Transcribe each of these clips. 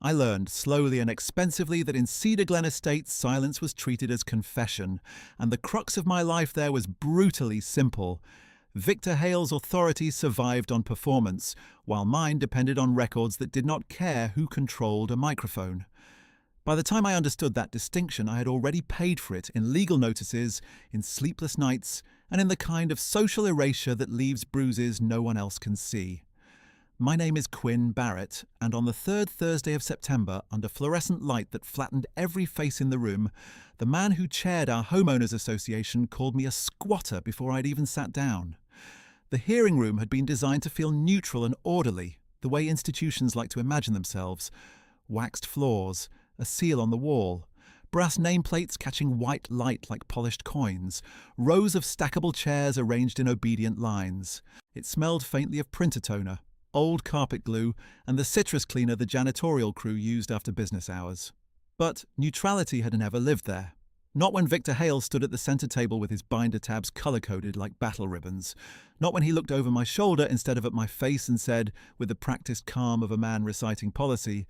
I learned slowly and expensively that in Cedar Glen Estate, silence was treated as confession, and the crux of my life there was brutally simple. Victor Hale's authority survived on performance, while mine depended on records that did not care who controlled a microphone. By the time I understood that distinction, I had already paid for it in legal notices, in sleepless nights, and in the kind of social erasure that leaves bruises no one else can see. My name is Quinn Barrett, and on the third Thursday of September, under fluorescent light that flattened every face in the room, the man who chaired our homeowners association called me a squatter before I'd even sat down. The hearing room had been designed to feel neutral and orderly, the way institutions like to imagine themselves. Waxed floors, a seal on the wall, brass nameplates catching white light like polished coins, rows of stackable chairs arranged in obedient lines. It smelled faintly of printer toner, old carpet glue, and the citrus cleaner the janitorial crew used after business hours. But neutrality had never lived there. Not when Victor Hale stood at the centre table with his binder tabs colour-coded like battle ribbons. Not when he looked over my shoulder instead of at my face and said, with the practised calm of a man reciting policy,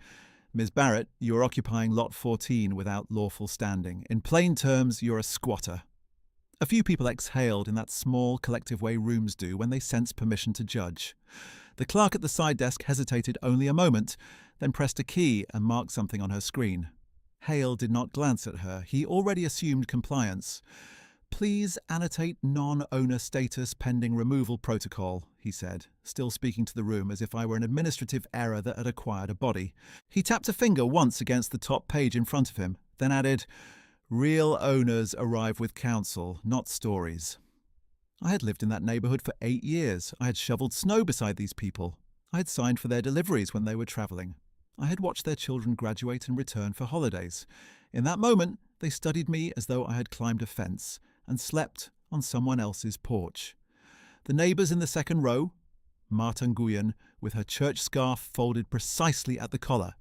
"Ms. Barrett, you are occupying lot 14 without lawful standing. In plain terms, you're a squatter." A few people exhaled in that small, collective way rooms do when they sense permission to judge. The clerk at the side desk hesitated only a moment, then pressed a key and marked something on her screen. Hale did not glance at her. He already assumed compliance. "Please annotate non-owner status pending removal protocol," he said, still speaking to the room as if I were an administrative error that had acquired a body. He tapped a finger once against the top page in front of him, then added, "Real owners arrive with counsel, not stories." I had lived in that neighbourhood for 8 years. I had shoveled snow beside these people. I had signed for their deliveries when they were travelling. I had watched their children graduate and return for holidays. In that moment, they studied me as though I had climbed a fence and slept on someone else's porch. The neighbours in the second row, Marta Nguyen with her church scarf folded precisely at the collar,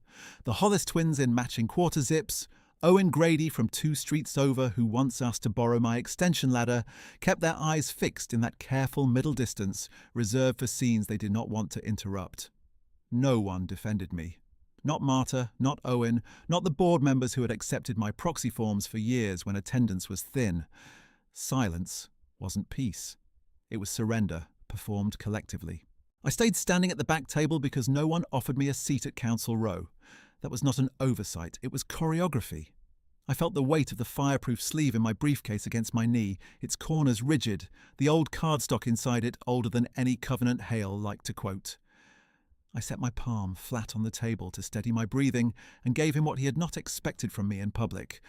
the Hollis twins in matching quarter zips, Owen Grady from 2 streets over, who once asked to borrow my extension ladder, kept their eyes fixed in that careful middle distance reserved for scenes they did not want to interrupt. No one defended me. Not Marta, not Owen, not the board members who had accepted my proxy forms for years when attendance was thin. Silence wasn't peace. It was surrender, performed collectively. I stayed standing at the back table because no one offered me a seat at Council Row. That was not an oversight, it was choreography. I felt the weight of the fireproof sleeve in my briefcase against my knee, its corners rigid, the old cardstock inside it older than any Covenant Hale liked to quote. I set my palm flat on the table to steady my breathing and gave him what he had not expected from me in public.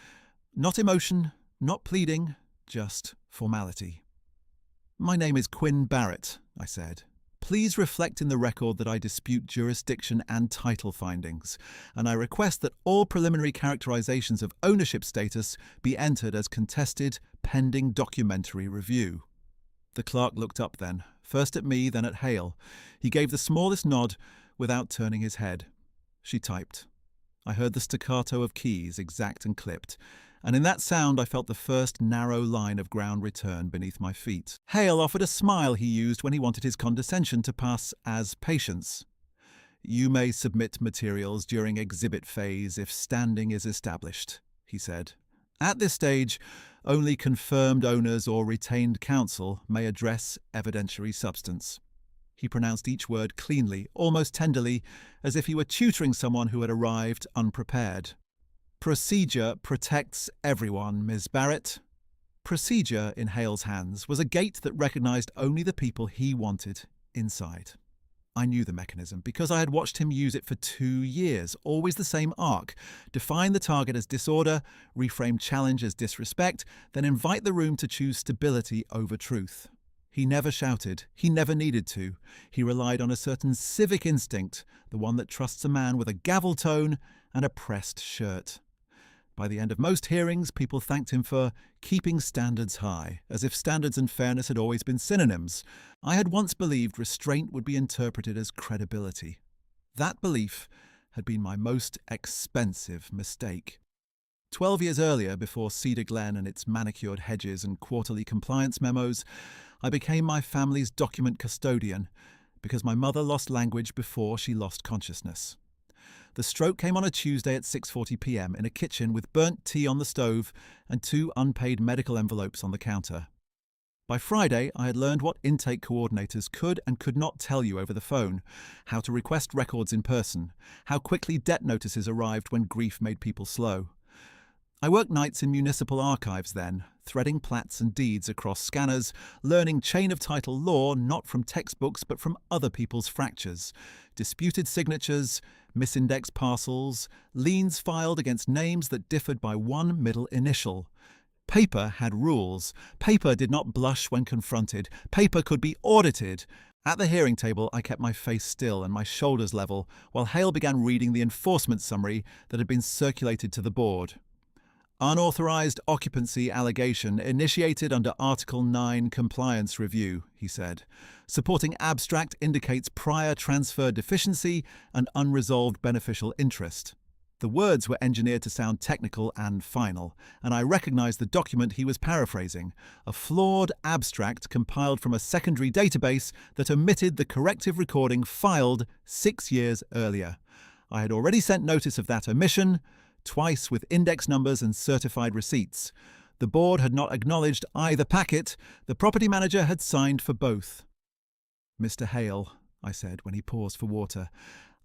Not emotion, not pleading, just formality. "My name is Quinn Barrett," I said. "Please reflect in the record that I dispute jurisdiction and title findings, and I request that all preliminary characterizations of ownership status be entered as contested pending documentary review." The clerk looked up then, first at me, then at Hale. He gave the smallest nod without turning his head. She typed. I heard the staccato of keys, exact and clipped, and in that sound I felt the first narrow line of ground return beneath my feet. Hale offered a smile he used when he wanted his condescension to pass as patience. "You may submit materials during exhibit phase if standing is established," he said. "At this stage, only confirmed owners or retained counsel may address evidentiary substance." He pronounced each word cleanly, almost tenderly, as if he were tutoring someone who had arrived unprepared. "Procedure protects everyone, Ms. Barrett." Procedure, in Hale's hands, was a gate that recognized only the people he wanted inside. I knew the mechanism because I had watched him use it for 2 years, always the same arc. Define the target as disorder, reframe challenge as disrespect, then invite the room to choose stability over truth. He never shouted. He never needed to. He relied on a certain civic instinct, the one that trusts a man with a gavel tone and a pressed shirt. By the end of most hearings, people thanked him for keeping standards high, as if standards and fairness had always been synonyms. I had once believed restraint would be interpreted as credibility. That belief had been my most expensive mistake. 12 years earlier, before Cedar Glen and its manicured hedges and quarterly compliance memos, I became my family's document custodian because my mother lost language before she lost consciousness. The stroke came on a Tuesday at 6:40 p.m. in a kitchen with burnt tea on the stove and 2 unpaid medical envelopes on the counter. By Friday, I had learned what intake coordinators could and could not tell you over the phone, how to request records in person, how quickly debt notices arrived when grief made people slow. I worked nights in municipal archives then, threading plats and deeds across scanners, learning chain of title law not from textbooks but from other people's fractures, disputed signatures, misindexed parcels, liens filed against names that differed by one middle initial. Paper had rules. Paper did not blush when confronted. Paper could be audited. At the hearing table, I kept my face still and my shoulders level, while Hale began reading the enforcement summary that had been circulated to the board. Unauthorized occupancy allegation initiated under Article 9 compliance review, he said. Supporting abstract indicates prior transfer deficiency and unresolved beneficial interest. The words were engineered to sound technical and final, and I recognized the document he was paraphrasing, a flawed abstract compiled from a secondary database that omitted the corrective recording filed 6 years earlier. I had already sent notice of that omission, twice with index numbers and certified receipts. The board had not acknowledged either packet. The property manager had signed for both. "Mr. Hale," I said when he paused for water,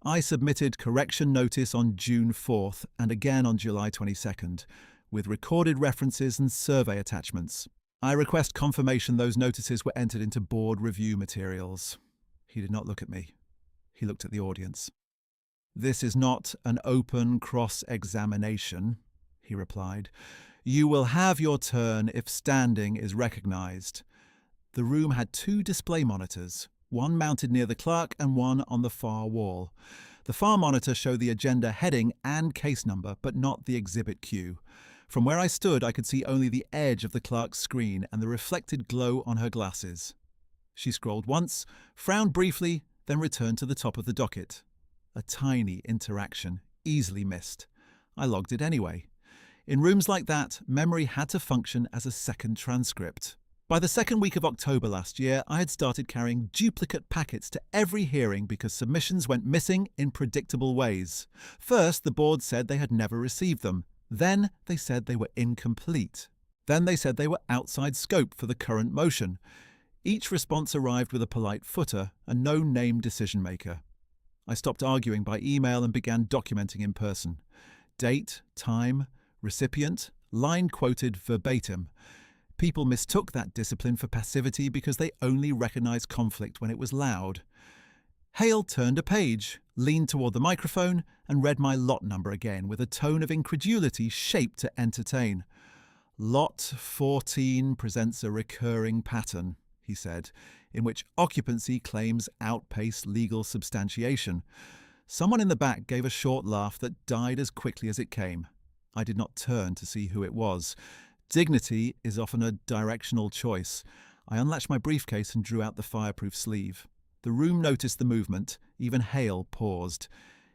"I submitted correction notice on June 4th and again on July 22nd, with recorded references and survey attachments. I request confirmation those notices were entered into board review materials." He did not look at me. He looked at the audience. "This is not an open cross-examination," he replied. "You will have your turn if standing is recognized." The room had 2 display monitors, one mounted near the clerk and one on the far wall. The far monitor showed the agenda heading and case number, but not the exhibit queue. From where I stood, I could see only the edge of the clerk's screen and the reflected glow on her glasses. She scrolled once, frowned briefly, then returned to the top of the docket. A tiny interaction, easily missed. I logged it anyway. In rooms like that, memory had to function as a second transcript. By the second week of October last year, I had started carrying duplicate packets to every hearing because submissions went missing in predictable ways. First, the board said they had never received them. Then they said they were incomplete. Then they said they were outside scope for the current motion. Each response arrived with a polite footer and no named decision-maker. I stopped arguing by email and began documenting in person. Date, time, recipient, line quoted verbatim. People mistook that discipline for passivity because they only recognized conflict when it was loud. Hale turned a page, leaned toward the microphone, and read my lot number again with a tone of incredulity shaped to entertain. "Lot 14 presents a recurring pattern," he said, "in which occupancy claims outpace legal substantiation." Someone in the back gave a short laugh that died as quickly as it came. I did not turn to see who it was. Dignity is often a directional choice. I unlatched my briefcase and drew out the fireproof sleeve. The room noticed the movement. Even Hale paused.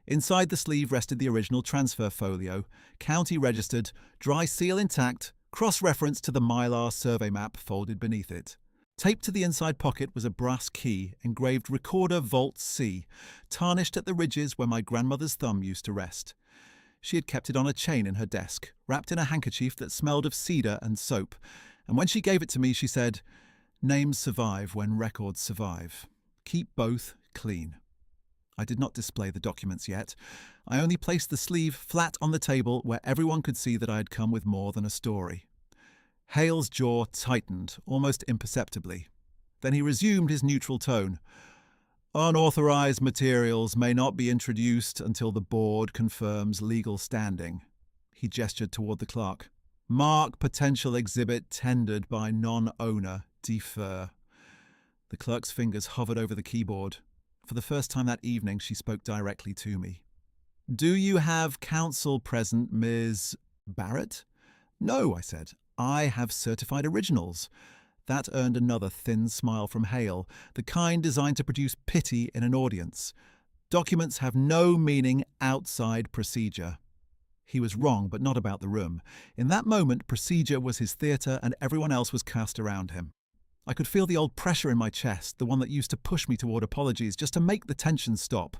Inside the sleeve rested the original transfer folio, county registered, dry seal intact, cross-reference to the Mylar survey map folded beneath it. Taped to the inside pocket was a brass key, engraved Recorder Vault C, tarnished at the ridges where my grandmother's thumb used to rest. She had kept it on a chain in her desk, wrapped in a handkerchief that smelled of cedar and soap, and when she gave it to me, she said, "Names survive when records survive. Keep both clean." I did not display the documents yet. I only placed the sleeve flat on the table where everyone could see that I had come with more than a story. Hale's jaw tightened, almost imperceptibly. Then he resumed his neutral tone. "Unauthorized materials may not be introduced until the board confirms legal standing." He gestured toward the clerk. "Mark potential exhibit tendered by non-owner. Defer." The clerk's fingers hovered over the keyboard. For the first time that evening, she spoke directly to me. "Do you have counsel present, Ms. Barrett?" "No," I said. "I have certified originals." That earned another thin smile from Hale, the kind designed to produce pity in an audience. "Documents have no meaning outside procedure." He was wrong, but not about the room. In that moment, procedure was his theatre and everyone else was cast around him. I could feel the old pressure in my chest, the one that used to push me toward apologies, just to make the tension stop.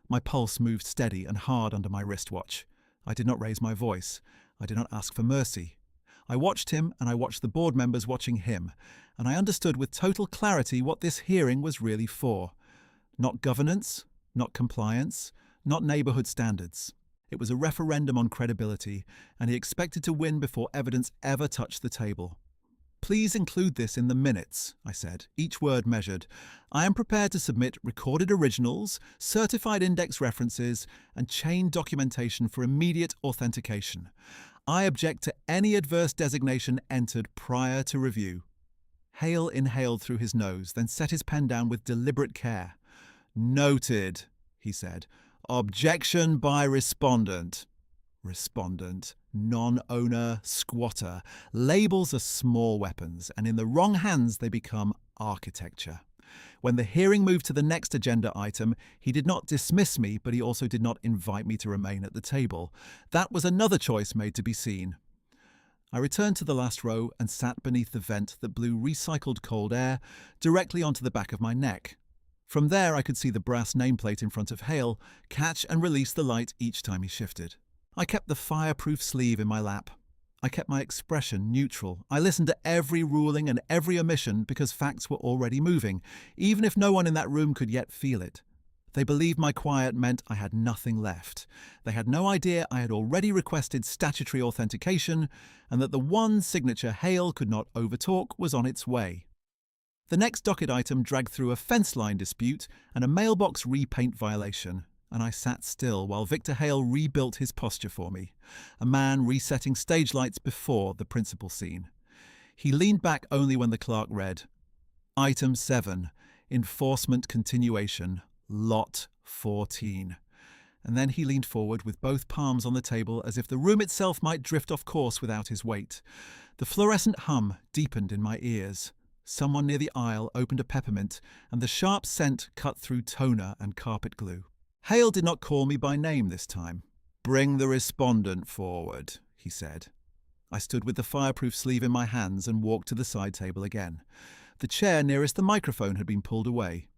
My pulse moved steady and hard under my wristwatch. I did not raise my voice. I did not ask for mercy. I watched him, and I watched the board members watching him, and I understood with total clarity what this hearing was really for. Not governance, not compliance, not neighbourhood standards. It was a referendum on credibility, and he expected to win before evidence ever touched the table. "Please include this in the minutes," I said, each word measured. "I am prepared to submit recorded originals, certified index references, and chain documentation for immediate authentication. I object to any adverse designation entered prior to review." Hale inhaled through his nose, then set his pen down with deliberate care. "Noted," he said. "Objection by respondent." Respondent, non-owner, squatter. Labels are small weapons, and in the wrong hands they become architecture. When the hearing moved to the next agenda item, he did not dismiss me, but he also did not invite me to remain at the table. That was another choice made to be seen. I returned to the last row and sat beneath the vent that blew recycled cold air directly onto the back of my neck. From there I could see the brass nameplate in front of Hale catch and release the light each time he shifted. I kept the fireproof sleeve in my lap. I kept my expression neutral. I listened to every ruling and every omission because facts were already moving, even if no one in that room could yet feel it. They believed my quiet meant I had nothing left. They had no idea I had already requested statutory authentication and that the one signature Hale could not overtalk was on its way. The next docket item dragged through a fence line dispute and a mailbox repaint violation, and I sat still while Victor Hale rebuilt his posture for me, a man resetting stage lights before the principal scene. He leaned back only when the clerk read, "Item 7, Enforcement Continuation, Lot 14. And then he leaned forward with both palms on the table as if the room itself might drift off course without his weight. The fluorescent hum deepened in my ears. Someone near the aisle opened a peppermint, and the sharp scent cut through toner and carpet glue. Hale did not call me by name this time. "Bring the respondent forward," he said. I stood with the fireproof sleeve in my hands and walked to the side table again. The chair nearest the microphone had been pulled away.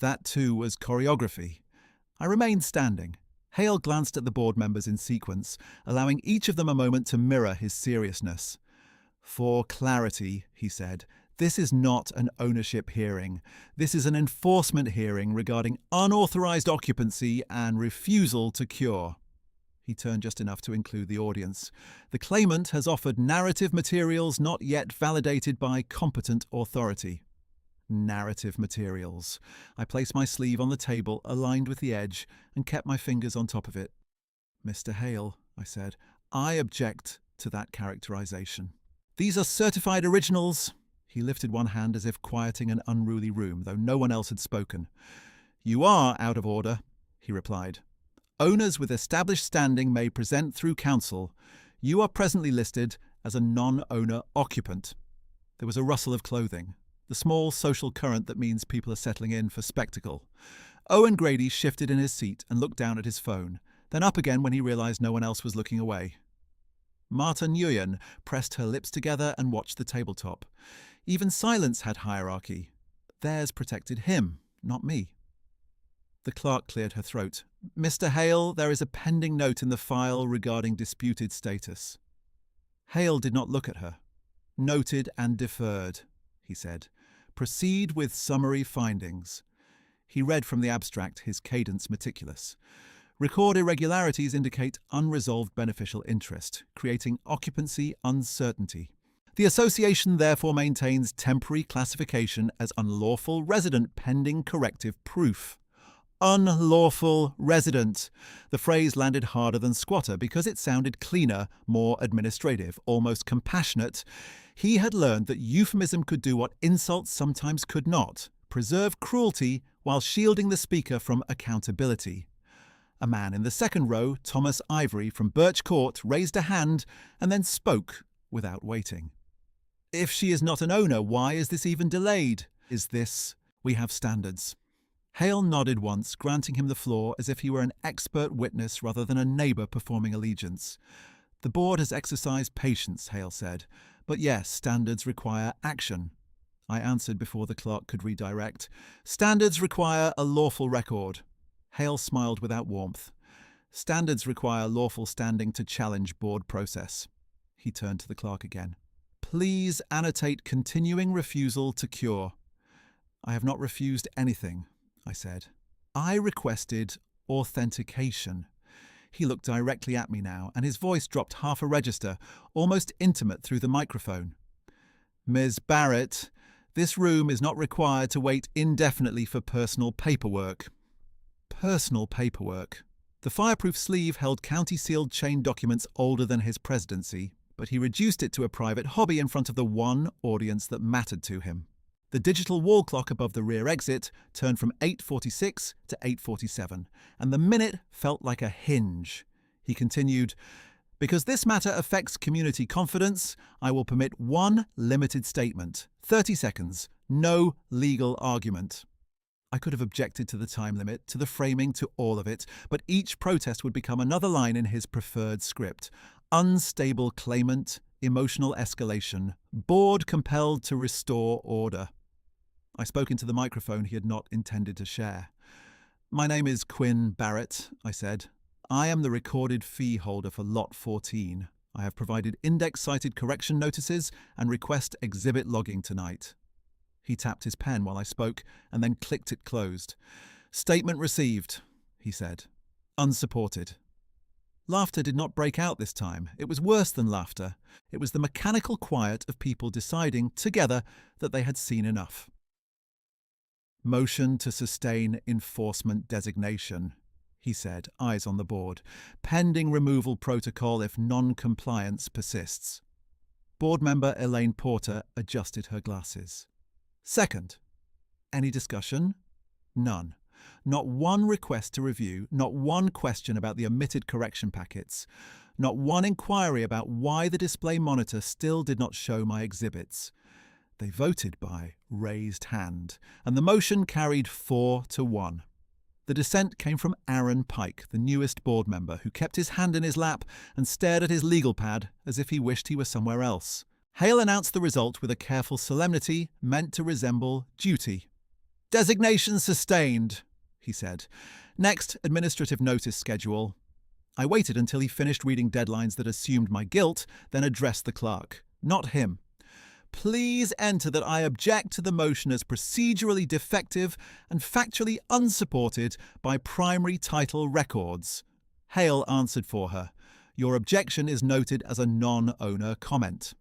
That too was choreography. I remained standing. Hale glanced at the board members in sequence, allowing each of them a moment to mirror his seriousness. "For clarity," he said, "this is not an ownership hearing. This is an enforcement hearing regarding unauthorized occupancy and refusal to cure." He turned just enough to include the audience. "The claimant has offered narrative materials not yet validated by competent authority." Narrative materials. I placed my sleeve on the table, aligned with the edge, and kept my fingers on top of it. "Mr. Hale," I said, "I object to that characterization. These are certified originals." He lifted one hand as if quieting an unruly room, though no one else had spoken. "You are out of order," he replied. "Owners with established standing may present through counsel. You are presently listed as a non-owner occupant." There was a rustle of clothing, the small social current that means people are settling in for spectacle. Owen Grady shifted in his seat and looked down at his phone, then up again when he realized no one else was looking away. Marta Nguyen pressed her lips together and watched the tabletop. Even silence had hierarchy. Theirs protected him, not me. The clerk cleared her throat. "Mr. Hale, there is a pending note in the file regarding disputed status." Hale did not look at her. "Noted and deferred," he said. "Proceed with summary findings." He read from the abstract, his cadence meticulous. "Record irregularities indicate unresolved beneficial interest, creating occupancy uncertainty. The association therefore maintains temporary classification as unlawful resident pending corrective proof." Unlawful resident. The phrase landed harder than squatter because it sounded cleaner, more administrative, almost compassionate. He had learned that euphemism could do what insults sometimes could not, preserve cruelty while shielding the speaker from accountability. A man in the second row, Thomas Ivory from Birch Court, raised a hand and then spoke without waiting. "If she is not an owner, why is this even delayed? Is this... We have standards." Hale nodded once, granting him the floor as if he were an expert witness rather than a neighbour performing allegiance. "The board has exercised patience," Hale said. "But yes, standards require action." I answered before the clerk could redirect. "Standards require a lawful record." Hale smiled without warmth. Standards require lawful standing to challenge board process. He turned to the clerk again. Please annotate continuing refusal to cure. I have not refused anything, I said. I requested authentication. He looked directly at me now, and his voice dropped half a register, almost intimate through the microphone. Ms. Barrett, this room is not required to wait indefinitely for personal paperwork. Personal paperwork. The fireproof sleeve held county-sealed chain documents older than his presidency, but he reduced it to a private hobby in front of the one audience that mattered to him. The digital wall clock above the rear exit turned from 8:46 to 8:47, and the minute felt like a hinge. He continued, because this matter affects community confidence, I will permit one limited statement. 30 seconds. No legal argument. I could have objected to the time limit, to the framing, to all of it, but each protest would become another line in his preferred script. Unstable claimant, emotional escalation, board compelled to restore order. I spoke into the microphone he had not intended to share. My name is Quinn Barrett, I said. I am the recorded fee holder for Lot 14. I have provided index-cited correction notices and request exhibit logging tonight. He tapped his pen while I spoke and then clicked it closed. Statement received, he said. Unsupported. Laughter did not break out this time. It was worse than laughter. It was the mechanical quiet of people deciding, together, that they had seen enough. Motion to sustain enforcement designation, he said, eyes on the board. Pending removal protocol if non-compliance persists. Board member Elaine Porter adjusted her glasses. Second. Any discussion? None. Not one request to review, not one question about the omitted correction packets, not one inquiry about why the display monitor still did not show my exhibits. They voted by raised hand, and the motion carried 4-1. The dissent came from Aaron Pike, the newest board member, who kept his hand in his lap and stared at his legal pad as if he wished he were somewhere else. Hale announced the result with a careful solemnity meant to resemble duty. Designation sustained, he said. Next, administrative notice schedule. I waited until he finished reading deadlines that assumed my guilt, then addressed the clerk. Not him. Please enter that I object to the motion as procedurally defective and factually unsupported by primary title records. Hale answered for her. Your objection is noted as a non-owner comment.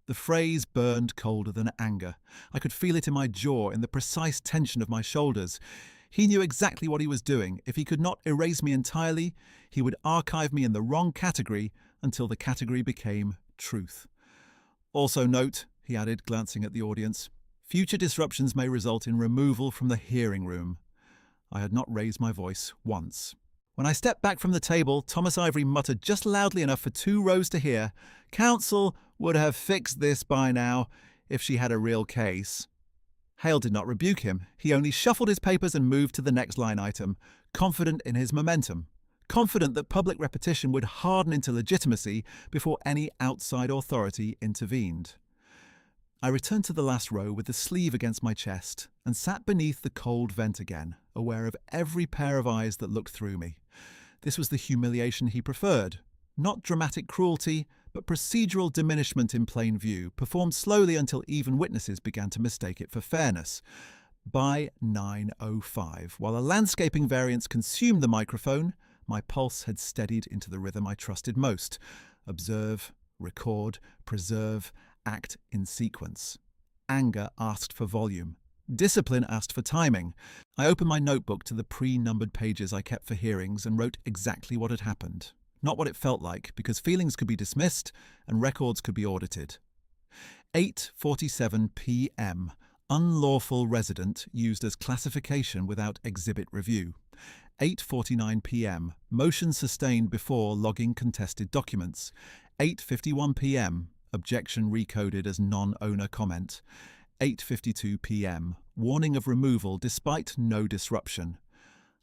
The phrase burned colder than anger. I could feel it in my jaw, in the precise tension of my shoulders. He knew exactly what he was doing. If he could not erase me entirely, he would archive me in the wrong category until the category became truth. Also note, he added, glancing at the audience, future disruptions may result in removal from the hearing room. I had not raised my voice once. When I stepped back from the table, Thomas Ivory muttered just loudly enough for 2 rows to hear, Counsel would have fixed this by now if she had a real case. Hale did not rebuke him. He only shuffled his papers and moved to the next line item, confident in his momentum, confident that public repetition would harden into legitimacy before any outside authority intervened. I returned to the last row with the sleeve against my chest and sat beneath the cold vent again, aware of every pair of eyes that looked through me. This was the humiliation he preferred. Not dramatic cruelty, but procedural diminishment in plain view, performed slowly until even witnesses began to mistake it for fairness. By 9:05, while a landscaping variance consumed the microphone, my pulse had steadied into the rhythm I trusted most. Observe, record, preserve, act in sequence. Anger asked for volume. Discipline asked for timing. I opened my notebook to the pre-numbered pages I kept for hearings and wrote exactly what had happened. Not what it felt like, because feelings could be dismissed and records could be audited. 8:47 p.m. Unlawful resident used as classification without exhibit review. 8:49 p.m. Motion sustained before logging contested documents. 8:51 p.m. Objection recoded as non-owner comment. 8:52 p.m. Warning of removal despite no disruption.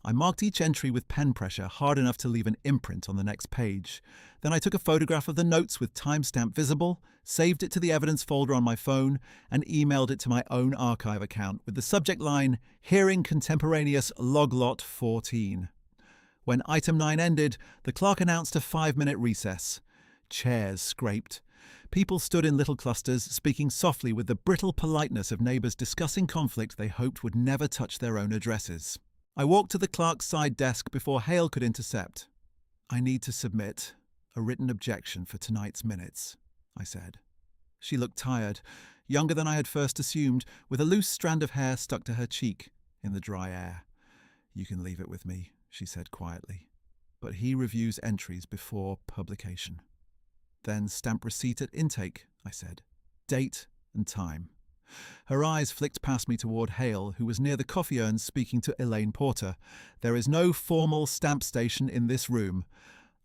I marked each entry with pen pressure hard enough to leave an imprint on the next page. Then I took a photograph of the notes with timestamp visible, saved it to the evidence folder on my phone, and emailed it to my own archive account with the subject line, Hearing Contemporaneous Log Lot 14. When item 9 ended, the clerk announced a 5-minute recess. Chairs scraped. People stood in little clusters, speaking softly with the brittle politeness of neighbours discussing conflict they hoped would never touch their own addresses. I walked to the clerk's side desk before Hale could intercept. "I need to submit a written objection for tonight's minutes," I said. She looked tired, younger than I had first assumed, with a loose strand of hair stuck to her cheek in the dry air. "You can leave it with me," she said quietly. "But he reviews entries before publication." "Then stamp receipt at intake," I said. "Date and time." Her eyes flicked past me toward Hale, who was near the coffee urn speaking to Elaine Porter. "There is no formal stamp station in this room."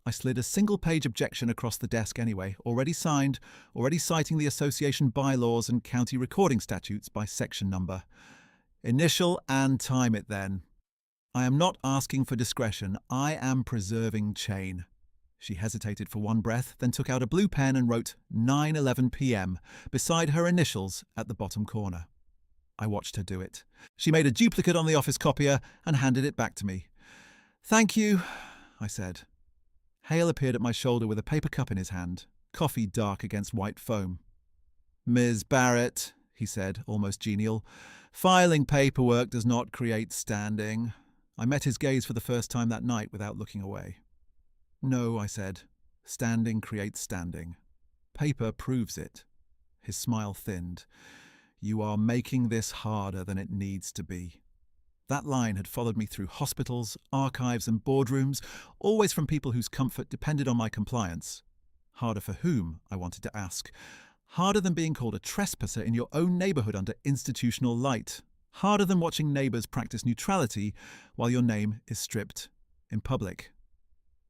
I slid a single-page objection across the desk anyway, already signed, already citing the association bylaws and county recording statutes by section number. "Initial and time it then. I am not asking for discretion. I am preserving chain." She hesitated for one breath, then took out a blue pen and wrote 9:11 p.m. beside her initials at the bottom corner. I watched her do it. She made a duplicate on the office copier and handed it back to me. "Thank you," I said. Hale appeared at my shoulder with a paper cup in his hand, coffee dark against white foam. "Ms. Barrett," he said, almost genial, "filing paperwork does not create standing." I met his gaze for the first time that night without looking away. "No," I said. "Standing creates standing. Paper proves it." His smile thinned. "You are making this harder than it needs to be." That line had followed me through hospitals, archives and boardrooms, always from people whose comfort depended on my compliance. Harder for whom, I wanted to ask. Harder than being called a trespasser in your own neighbourhood under institutional light. Harder than watching neighbours practice neutrality while your name is stripped in public.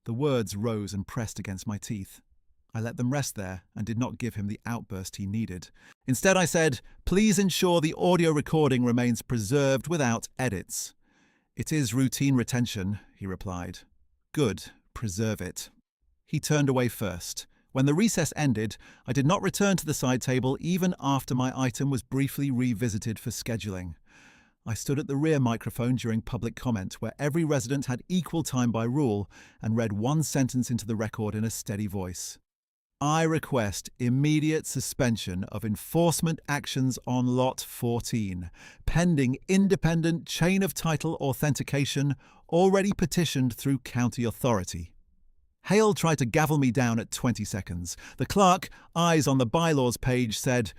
The words rose and pressed against my teeth. I let them rest there and did not give him the outburst he needed. Instead I said, "Please ensure the audio recording remains preserved without edits." "It is routine retention," he replied. "Good, preserve it." He turned away first. When the recess ended, I did not return to the side table even after my item was briefly revisited for scheduling. I stood at the rear microphone during public comment, where every resident had equal time by rule, and read one sentence into the record in a steady voice. "I request immediate suspension of enforcement actions on Lot 14, pending independent chain of title authentication already petitioned through county authority." Hale tried to gavel me down at 20 seconds. The clerk, eyes on the bylaws page, said,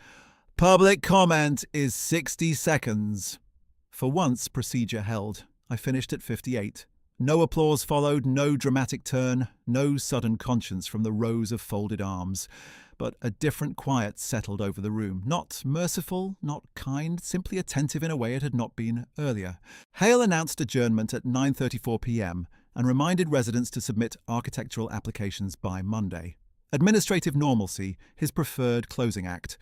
"Public comment is 60 seconds. For once, procedure held. I finished at 58. No applause followed, no dramatic turn, no sudden conscience from the rows of folded arms. But a different quiet settled over the room. Not merciful, not kind, simply attentive in a way it had not been earlier. Hale announced adjournment at 9:34 p.m. and reminded residents to submit architectural applications by Monday. Administrative normalcy, his preferred closing act.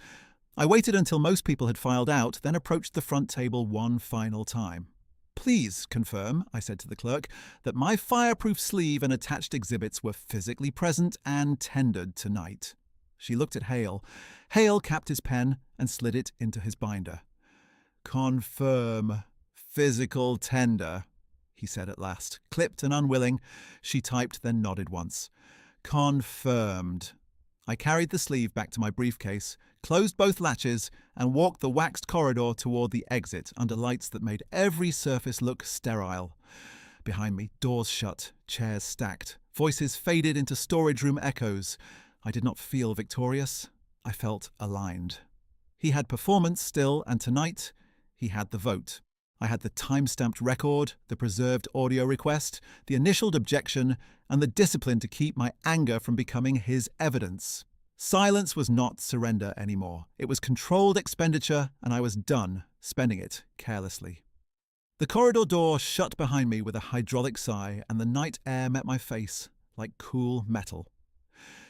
I waited until most people had filed out, then approached the front table one final time. "Please confirm," I said to the clerk, "that my fireproof sleeve and attached exhibits were physically present and tendered tonight." She looked at Hale. Hale capped his pen and slid it into his binder. "Confirm. Physical tender," he said at last. Clipped and unwilling, she typed, then nodded once. "Confirmed." I carried the sleeve back to my briefcase, closed both latches, and walked the waxed corridor toward the exit under lights that made every surface look sterile. Behind me, doors shut, chairs stacked, voices faded into storage room echoes. I did not feel victorious. I felt aligned. He had performance still, and tonight he had the vote. I had the time-stamped record, the preserved audio request, the initialed objection, and the discipline to keep my anger from becoming his evidence. Silence was not surrender anymore. It was controlled expenditure, and I was done spending it carelessly. The corridor door shut behind me with a hydraulic sigh, and the night air met my face like cool metal.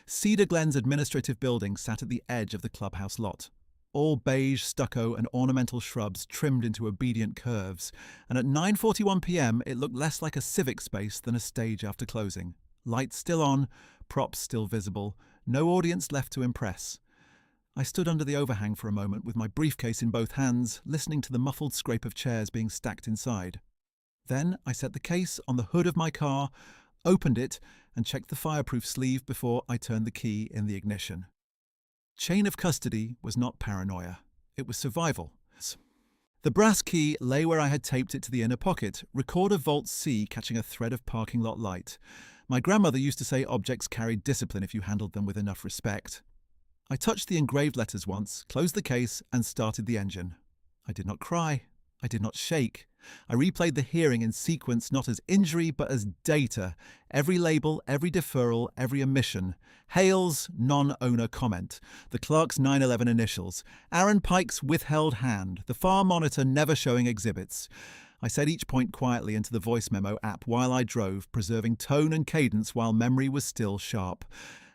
Cedar Glen's administrative building sat at the edge of the clubhouse lot. All beige stucco and ornamental shrubs trimmed into obedient curves, and at 9:41 p.m. it looked less like a civic space than a stage after closing. Lights still on, props still visible, no audience left to impress. I stood under the overhang for a moment with my briefcase in both hands, listening to the muffled scrape of chairs being stacked inside. Then I set the case on the hood of my car, opened it, and checked the fireproof sleeve before I turned the key in the ignition. Chain of custody was not paranoia. It was survival. The brass key lay where I had taped it to the inner pocket, recorder Vault C catching a thread of parking lot light. My grandmother used to say objects carried discipline if you handled them with enough respect. I touched the engraved letters once, closed the case, and started the engine. I did not cry. I did not shake. I replayed the hearing in sequence not as injury but as data. Every label, every deferral, every omission. Hale's non-owner comment. The clerk's 9/11 initials. Aaron Pike's withheld hand. The far monitor never showing exhibits. I said each point quietly into the voice memo app while I drove, preserving tone and cadence while memory was still sharp.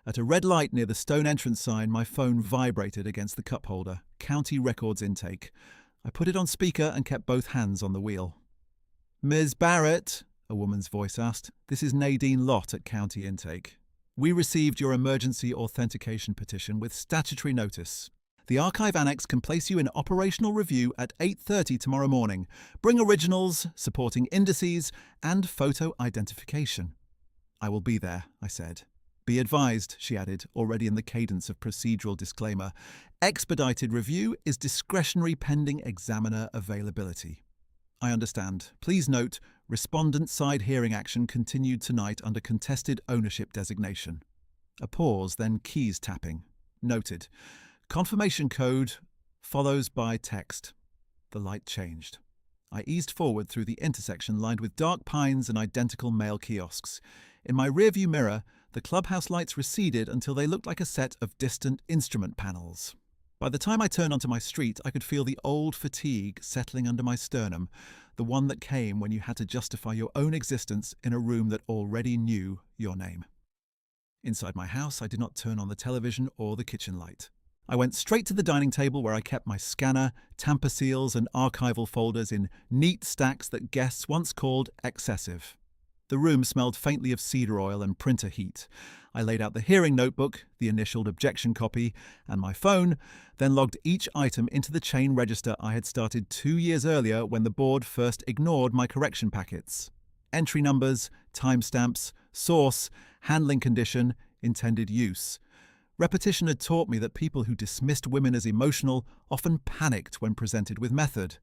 At a red light near the stone entrance sign, my phone vibrated against the cup holder. County Records intake. I put it on speaker and kept both hands on the wheel. "Ms. Barrett," a woman's voice asked, "this is Nadine Lott at County Intake. We received your emergency authentication petition with statutory notice. The archive annex can place you in operational review at 8:30 tomorrow morning. Bring originals, supporting indices, and photo identification." "I will be there," I said. "Be advised," she added, already in the cadence of procedural disclaimer, "expedited review is discretionary pending examiner availability." "I understand. Please note, respondent side hearing action continued tonight under contested ownership designation." A pause, then keys tapping. Noted. Confirmation code follows by text. The light changed. I eased forward through the intersection lined with dark pines and identical mail kiosks. In my rearview mirror, the clubhouse lights receded until they looked like a set of distant instrument panels. By the time I turned onto my street, I could feel the old fatigue settling under my sternum, the one that came when you had to justify your own existence in a room that already knew your name. Inside my house, I did not turn on the television or the kitchen light. I went straight to the dining table where I kept my scanner, tamper seals, and archival folders in neat stacks that guests once called excessive. The room smelled faintly of cedar oil and printer heat. I laid out the hearing notebook, the initialed objection copy, and my phone, then logged each item into the chain register I had started 2 years earlier when the board first ignored my correction packets. Entry numbers, timestamps, source, handling condition, intended use. Repetition had taught me that people who dismissed women as emotional often panicked when presented with method.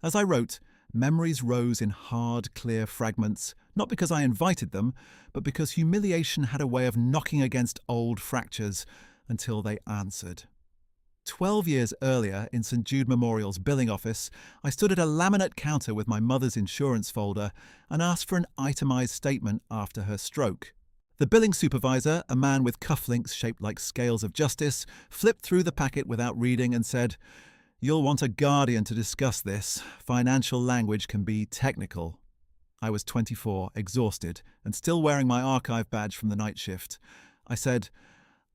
As I wrote, memories rose in hard, clear fragments, not because I invited them, but because humiliation had a way of knocking against old fractures until they answered. 12 years earlier, in St. Jude Memorial's billing office, I stood at a laminate counter with my mother's insurance folder and asked for an itemized statement after her stroke. The billing supervisor, a man with cufflinks shaped like scales of justice, flipped through the packet without reading and said, "You'll want a guardian to discuss this. Financial language can be technical." I was 24, exhausted, and still wearing my archive badge from the night shift. I said,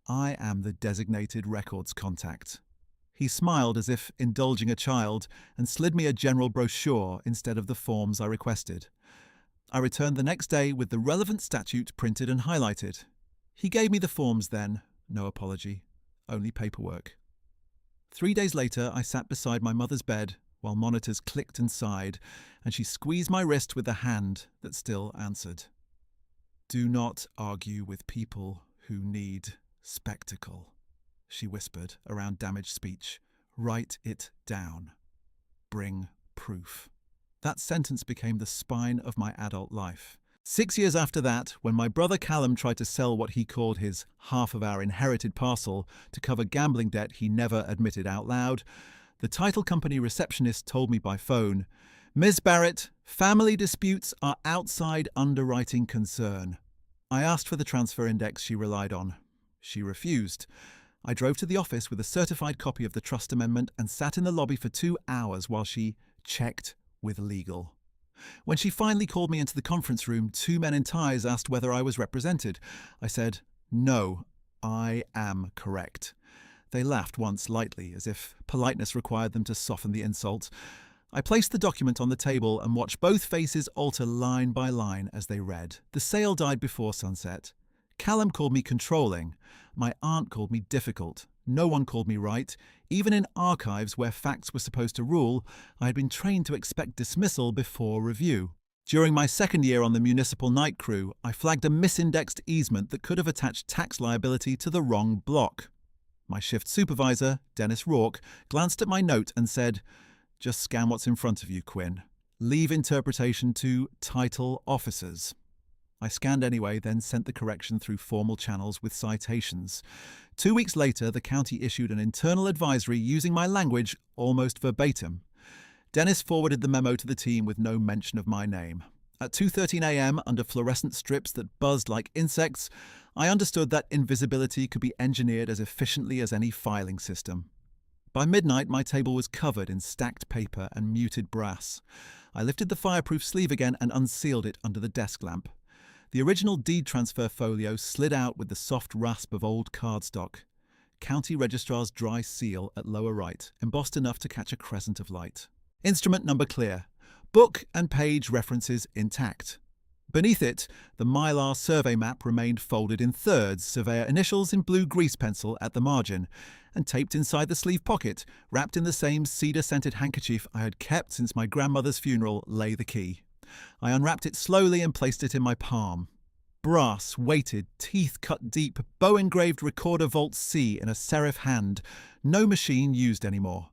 "I am the designated records contact." He smiled as if indulging a child and slid me a general brochure instead of the forms I requested. I returned the next day with the relevant statute printed and highlighted. He gave me the forms then, no apology, only paperwork. 3 days later, I sat beside my mother's bed while monitors clicked and sighed, and she squeezed my wrist with the hand that still answered. "Do not argue with people who need spectacle," she whispered around damaged speech. "Write it down. Bring proof." That sentence became the spine of my adult life. 6 years after that, when my brother Callum tried to sell what he called his half of our inherited parcel to cover gambling debt he never admitted out loud, the title company receptionist told me by phone, "Ms. Barrett, family disputes are outside underwriting concern." I asked for the transfer index she relied on. She refused. I drove to the office with a certified copy of the trust amendment and sat in the lobby for 2 hours while she checked with legal. When she finally called me into the conference room, 2 men in ties asked whether I was represented. I said, "No, I am correct." They laughed once lightly, as if politeness required them to soften the insult. I placed the document on the table and watched both faces alter line by line as they read. The sale died before sunset. Callum called me controlling. My aunt called me difficult. No one called me right. Even in archives where facts were supposed to rule, I had been trained to expect dismissal before review. During my second year on the municipal night crew, I flagged a misindexed easement that could have attached tax liability to the wrong block. My shift supervisor, Dennis Rourke, glanced at my note and said, "Just scan what's in front of you, Quinn. Leave interpretation to title officers." I scanned anyway, then sent the correction through formal channels with citations. 2 weeks later, the county issued an internal advisory using my language almost verbatim. Dennis forwarded the memo to the team with no mention of my name. At 2:13 a.m., under fluorescent strips that buzzed like insects, I understood that invisibility could be engineered as efficiently as any filing system. By midnight, my table was covered in stacked paper and muted brass. I lifted the fireproof sleeve again and unsealed it under the desk lamp. The original deed transfer folio slid out with the soft rasp of old cardstock. County Registrar's dry seal at lower right, embossed enough to catch a crescent of light. Instrument number clear. Book and page references intact. Beneath it, the Mylar survey map remained folded in thirds, surveyor initials in blue grease pencil at the margin, and taped inside the sleeve pocket, wrapped in the same cedar-scented handkerchief I had kept since my grandmother's funeral, lay the key. I unwrapped it slowly and placed it in my palm. Brass, weighted, teeth cut deep, bow-engraved Recorder Vault C in a serif hand. No machine used anymore.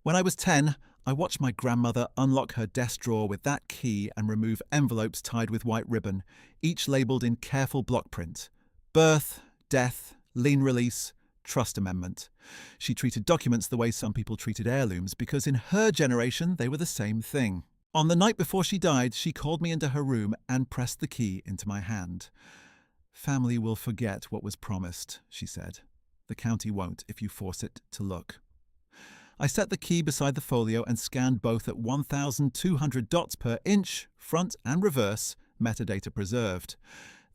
When I was 10, I watched my grandmother unlock her desk drawer with that key and remove envelopes tied with white ribbon, each labelled in careful block print. Birth, death, lien release, trust amendment. She treated documents the way some people treated heirlooms because in her generation they were the same thing. On the night before she died, she called me into her room and pressed the key into my hand. "Family will forget what was promised," she said. "The county won't if you force it to look." I set the key beside the folio and scanned both at 1,200 dots per inch, front and reverse, metadata preserved.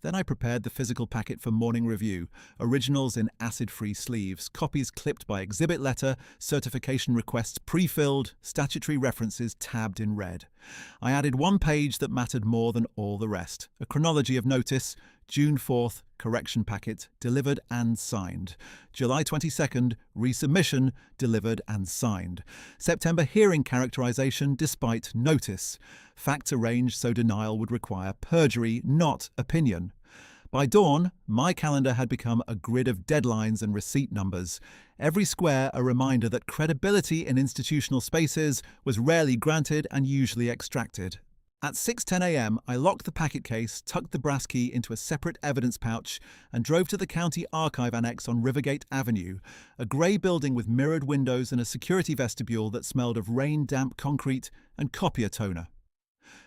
Then I prepared the physical packet for morning review, originals in acid-free sleeves, copies clipped by exhibit letter, certification requests pre-filled, statutory references tabbed in red. I added one page that mattered more than all the rest, a chronology of notice, June 4th, correction packet, delivered and signed. July 22nd, resubmission, delivered and signed. September hearing characterization despite notice. Facts arranged so denial would require perjury, not opinion. By dawn, my calendar had become a grid of deadlines and receipt numbers, every square a reminder that credibility in institutional spaces was rarely granted and usually extracted. At 6:10 a.m., I locked the packet case, tucked the brass key into a separate evidence pouch, and drove to the county archive annex on Rivergate Avenue, a grey building with mirrored windows and a security vestibule that smelled of rain-damp concrete and copier toner.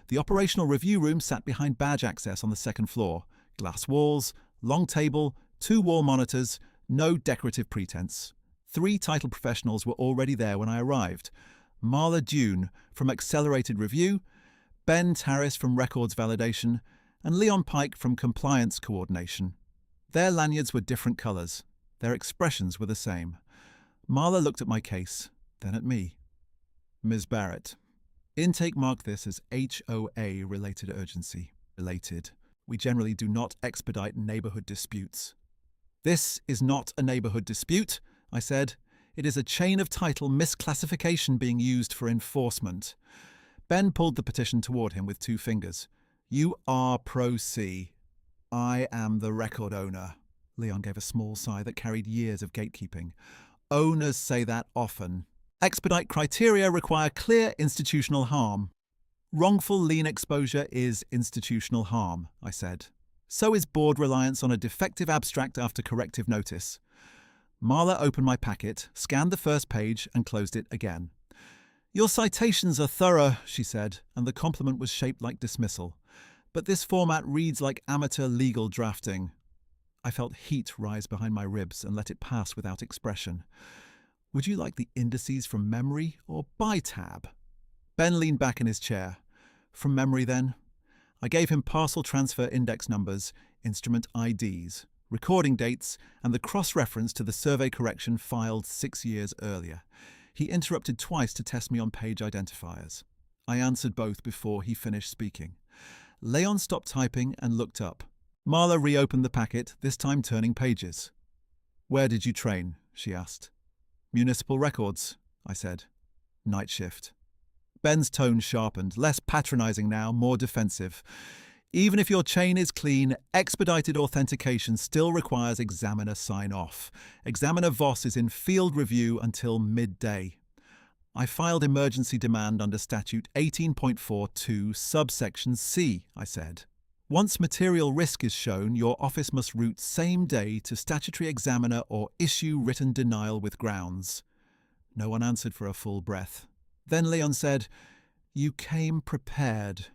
The operational review room sat behind badge access on the second floor. Glass walls, long table, 2 wall monitors, no decorative pretense. 3 title professionals were already there when I arrived. Marla Dune from Accelerated Review, Ben Tarris from Records Validation, and Leon Pike from Compliance Coordination. Their lanyards were different colours. Their expressions were the same. Marla looked at my case, then at me. "Ms. Barrett, intake marked this as HOA related urgency. Related. We generally do not expedite neighbourhood disputes." "This is not a neighbourhood dispute," I said. "It is a chain of title misclassification being used for enforcement." Ben pulled the petition toward him with 2 fingers. "You are pro C. I am the record owner." Leon gave a small sigh that carried years of gatekeeping. "Owners say that often. Expedite criteria require clear institutional harm." "Wrongful lien exposure is institutional harm," I said. "So is board reliance on a defective abstract after corrective notice." Marla opened my packet, scanned the first page, and closed it again. "Your citations are thorough," she said, and the compliment was shaped like dismissal. "But this format reads like amateur legal drafting." I felt heat rise behind my ribs and let it pass without expression. "Would you like the indices from memory or by tab?" Ben leaned back in his chair. "From memory, then?" I gave him parcel transfer index numbers, instrument IDs, recording dates, and the cross-reference to the survey correction filed 6 years earlier. He interrupted twice to test me on page identifiers. I answered both before he finished speaking. Leon stopped typing and looked up. Marla reopened the packet, this time turning pages. "Where did you train?" she asked. "Municipal records," I said. "Night shift." Ben's tone sharpened, less patronizing now, more defensive. Even if your chain is clean, expedited authentication still requires examiner sign-off. Examiner Voss is in field review until midday. I filed emergency demand under Statute 18.42, subsection C, I said. Once material risk is shown, your office must route same day to statutory examiner or issue written denial with grounds. No one answered for a full breath. Then Leon said, "You came prepared."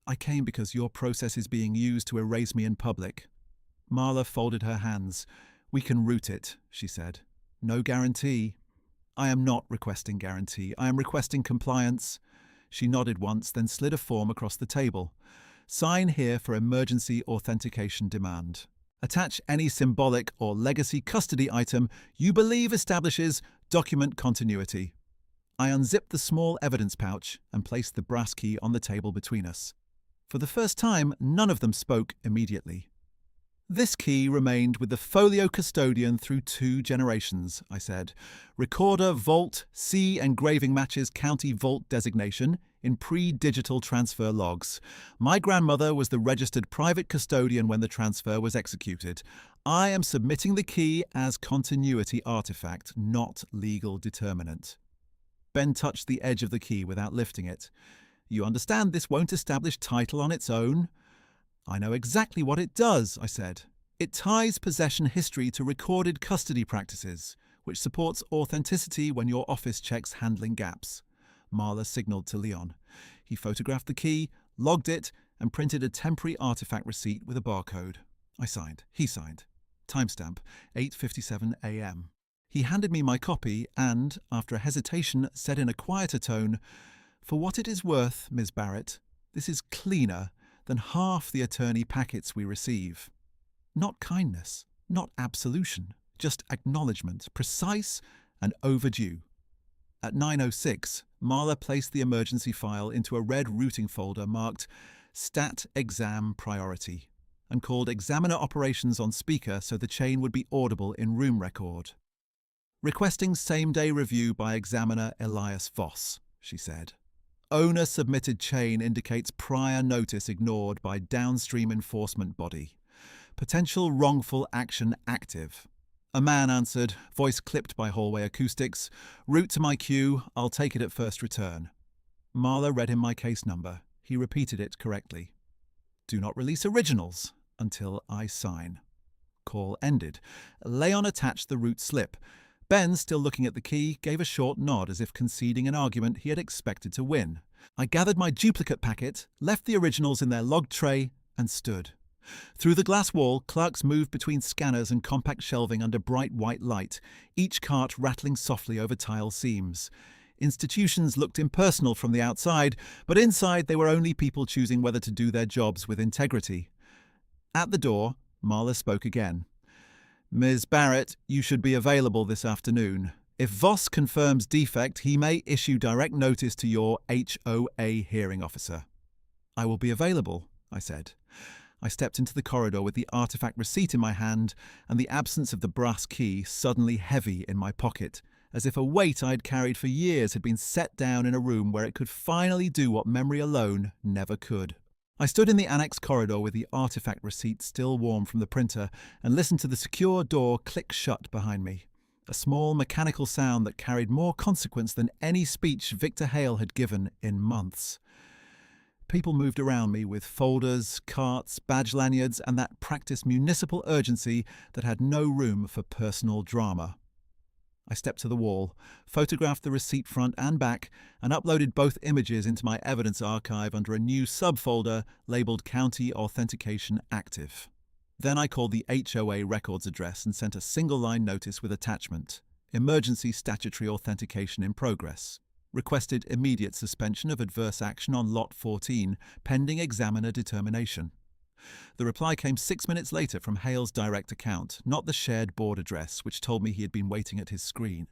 "I came because your process is being used to erase me in public." Marla folded her hands. "We can route it," she said. "No guarantee." "I am not requesting guarantee. I am requesting compliance." She nodded once, then slid a form across the table. "Sign here for emergency authentication demand. Attach any symbolic or legacy custody item you believe establishes document continuity." I unzipped the small evidence pouch and placed the brass key on the table between us. For the first time, none of them spoke immediately. "This key remained with the folio custodian through 2 generations," I said. "Recorder vault C engraving matches county vault designation in pre-digital transfer logs. My grandmother was the registered private custodian when the transfer was executed. I am submitting the key as continuity artifact, not legal determinant." Ben touched the edge of the key without lifting it. "You understand this won't establish title on its own?" "I know exactly what it does," I said. "It ties possession history to recorded custody practices, which supports authenticity when your office checks handling gaps." Marla signalled to Leon. He photographed the key, logged it, and printed a temporary artifact receipt with a barcode. I signed. He signed. Timestamp, 8:57 a.m. He handed me my copy and, after a hesitation, said in a quieter tone, "For what it is worth, Ms. Barrett, this is cleaner than half the attorney packets we receive. Not kindness, not absolution, just acknowledgement, precise and overdue." At 9:06, Marla placed the emergency file into a red routing folder marked Stat Exam Priority and called Examiner Operations on speaker so the chain would be audible in room record. "Requesting same-day review by Examiner Elias Voss," she said. "Owner submitted chain indicates prior notice ignored by downstream enforcement body. Potential wrongful action active." A man answered, voice clipped by hallway acoustics. "Route to my queue. I'll take it at first return." Marla read him my case number. He repeated it correctly. "Do not release originals until I sign." Call ended. Leon attached the route slip. Ben, still looking at the key, gave a short nod as if conceding an argument he had expected to win. I gathered my duplicate packet, left the originals in their log tray, and stood. Through the glass wall, clerks moved between scanners and compact shelving under bright white light, each cart rattling softly over tile seams. Institutions looked impersonal from the outside, but inside they were only people choosing whether to do their jobs with integrity. At the door, Marla spoke again. "Ms. Barrett, you should be available this afternoon. If Voss confirms defect, he may issue direct notice to your HOA hearing officer." "I will be available," I said. I stepped into the corridor with the artifact receipt in my hand and the absence of the brass key suddenly heavy in my pocket, as if a weight I'd carried for years had been set down in a room where it could finally do what memory alone never could. I stood in the annex corridor with the artifact receipt still warm from the printer and listened to the secure door click shut behind me, a small mechanical sound that carried more consequence than any speech Victor Hale had given in months. People moved around me with folders, carts, badge lanyards, and that practiced municipal urgency that had no room for personal drama. I stepped to the wall, photographed the receipt front and back, and uploaded both images into my evidence archive under a new subfolder labeled County Authentication Active. Then I called the HOA records address and sent a single-line notice with attachment, Emergency Statutory Authentication in Progress. Requested immediate suspension of adverse action on Lot 14, pending examiner determination. The reply came 6 minutes later from Hale's direct account, not the shared board address, which told me he had been waiting at his screen.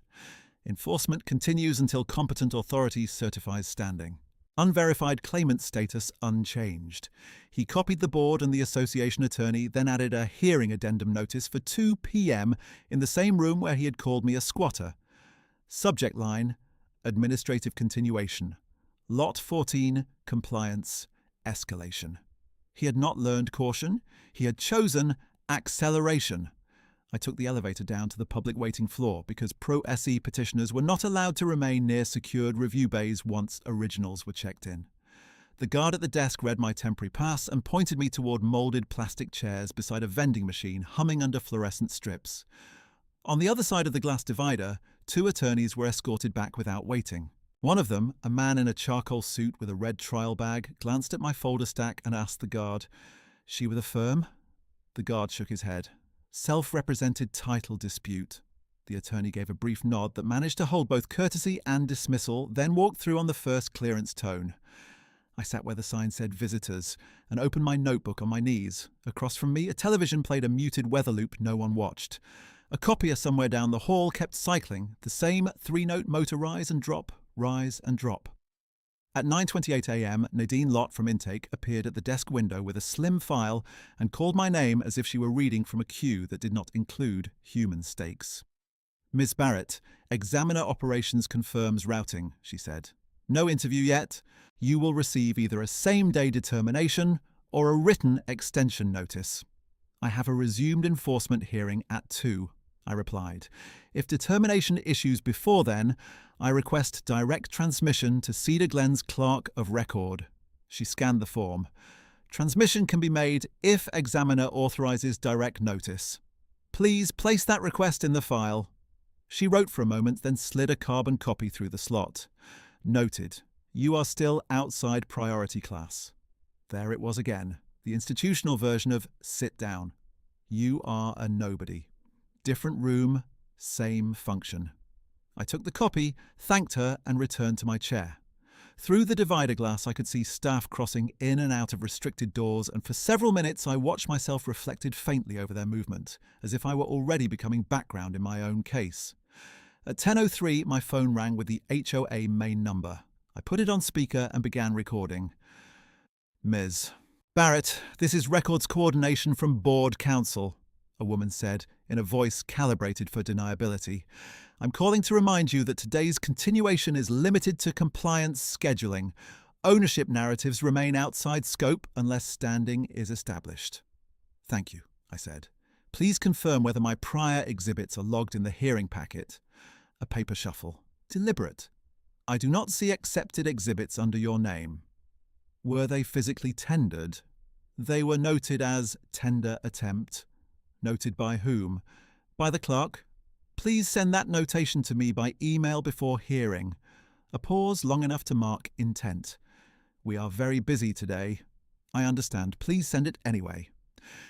Enforcement continues until competent authority certifies standing. Unverified claimant status unchanged. He copied the board and the association attorney, then added a hearing addendum notice for 2 p.m. in the same room where he had called me a squatter. Subject line, administrative continuation. Lot 14, compliance, escalation. He had not learned caution. He had chosen acceleration. I took the elevator down to the public waiting floor because pro-SE petitioners were not allowed to remain near secured review bays once originals were checked in. The guard at the desk read my temporary pass and pointed me toward moulded plastic chairs beside a vending machine humming under fluorescent strips. On the other side of the glass divider, 2 attorneys were escorted back without waiting. One of them, a man in a charcoal suit with a red trial bag, glanced at my folder stack and asked the guard, "She with a firm?" The guard shook his head. "Self-represented title dispute." The attorney gave a brief nod that managed to hold both courtesy and dismissal, then walked through on the first clearance tone. I sat where the sign said visitors and opened my notebook on my knees. Across from me, a television played a muted weather loop no one watched. A copier somewhere down the hall kept cycling, the same 3-note motor rise and drop, rise and drop. At 9:28 a.m, Nadine Lott from Intake appeared at the desk window with a slim file and called my name as if she were reading from a queue that did not include human stakes. "Ms. Barrett, Examiner Operations confirms routing," she said. "No interview yet. You will receive either a same-day determination or a written extension notice." "I have a resumed enforcement hearing at 2, I replied. "If determination issues before then, I request direct transmission to Cedar Glen's Clerk of Record." She scanned the form. "Transmission can be made if examiner authorises direct notice. Please place that request in the file." She wrote for a moment, then slid a carbon copy through the slot. "Noted. You are still outside priority class." There it was again, the institutional version of "sit down." You are a nobody. Different room, same function. I took the copy, thanked her, and returned to my chair. Through the divider glass I could see staff crossing in and out of restricted doors, and for several minutes I watched myself reflected faintly over their movement, as if I were already becoming background in my own case. At 10:03 my phone rang with the HOA main number. I put it on speaker and began recording. "Ms. Barrett, this is records coordination from Board Counsel," a woman said, in a voice calibrated for deniability. "I'm calling to remind you that today's continuation is limited to compliance scheduling. Ownership narratives remain outside scope unless standing is established." "Thank you," I said. "Please confirm whether my prior exhibits are logged in the hearing packet." A paper shuffle. Deliberate. "I do not see accepted exhibits under your name." "Were they physically tendered?" "They were noted as tender attempt." "Noted by whom?" "By the clerk." "Please send that notation to me by email before hearing." A pause long enough to mark intent. "We are very busy today." "I understand. Please send it anyway."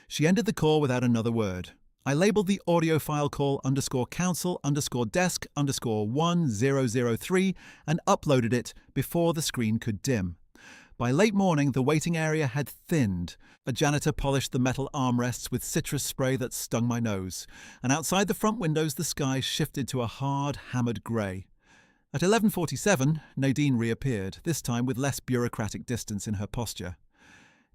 She ended the call without another word. I labelled the audio file call _counsel_desk_1003 and uploaded it before the screen could dim. By late morning, the waiting area had thinned. A janitor polished the metal armrests with citrus spray that stung my nose, and outside the front windows the sky shifted to a hard, hammered grey. At 11:47, Nadine reappeared, this time with less bureaucratic distance in her posture.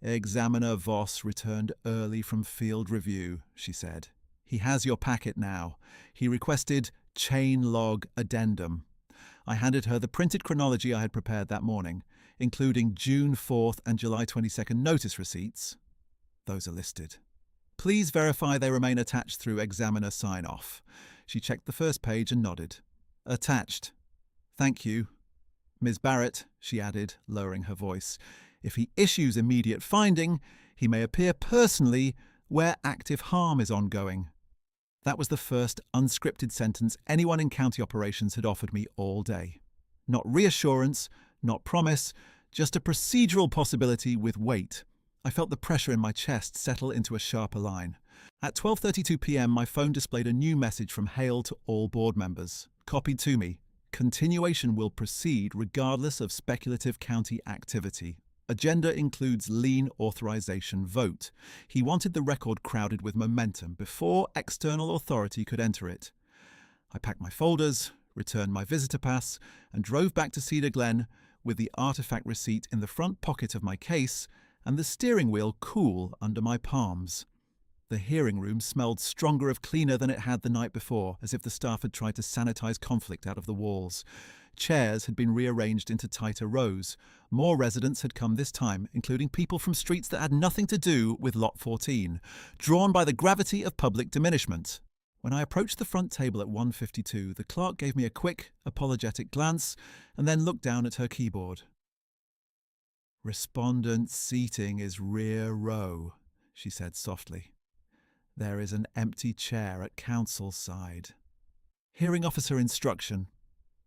"Examiner Voss returned early from field review," she said. "He has your packet now. He requested chain log addendum." I handed her the printed chronology I had prepared that morning, including June 4th and July 22nd notice receipts. Those are listed. "Please verify they remain attached through examiner sign-off." She checked the first page and nodded. "Attached. Thank you. Ms. Barrett," she added, lowering her voice, "if he issues immediate finding, he may appear personally where active harm is ongoing." That was the first unscripted sentence anyone in county operations had offered me all day. Not reassurance, not promise, just a procedural possibility with weight. I felt the pressure in my chest settle into a sharper line. At 12:32 p.m, my phone displayed a new message from Hale to all board members. Copied to me. "Continuation will proceed regardless of speculative county activity. Agenda includes lien authorization vote." He wanted the record crowded with momentum before external authority could enter it. I packed my folders, returned my visitor pass, and drove back to Cedar Glen with the artifact receipt in the front pocket of my case and the steering wheel cool under my palms. The hearing room smelled stronger of cleaner than it had the night before, as if the staff had tried to sanitize conflict out of the walls. Chairs had been rearranged into tighter rows. More residents had come this time, including people from streets that had nothing to do with Lot 14, drawn by the gravity of public diminishment. When I approached the front table at 152, the clerk gave me a quick, apologetic glance and then looked down at her keyboard. "Respondent seating is rear row," she said softly. "There is an empty chair at council side." Hearing officer instruction.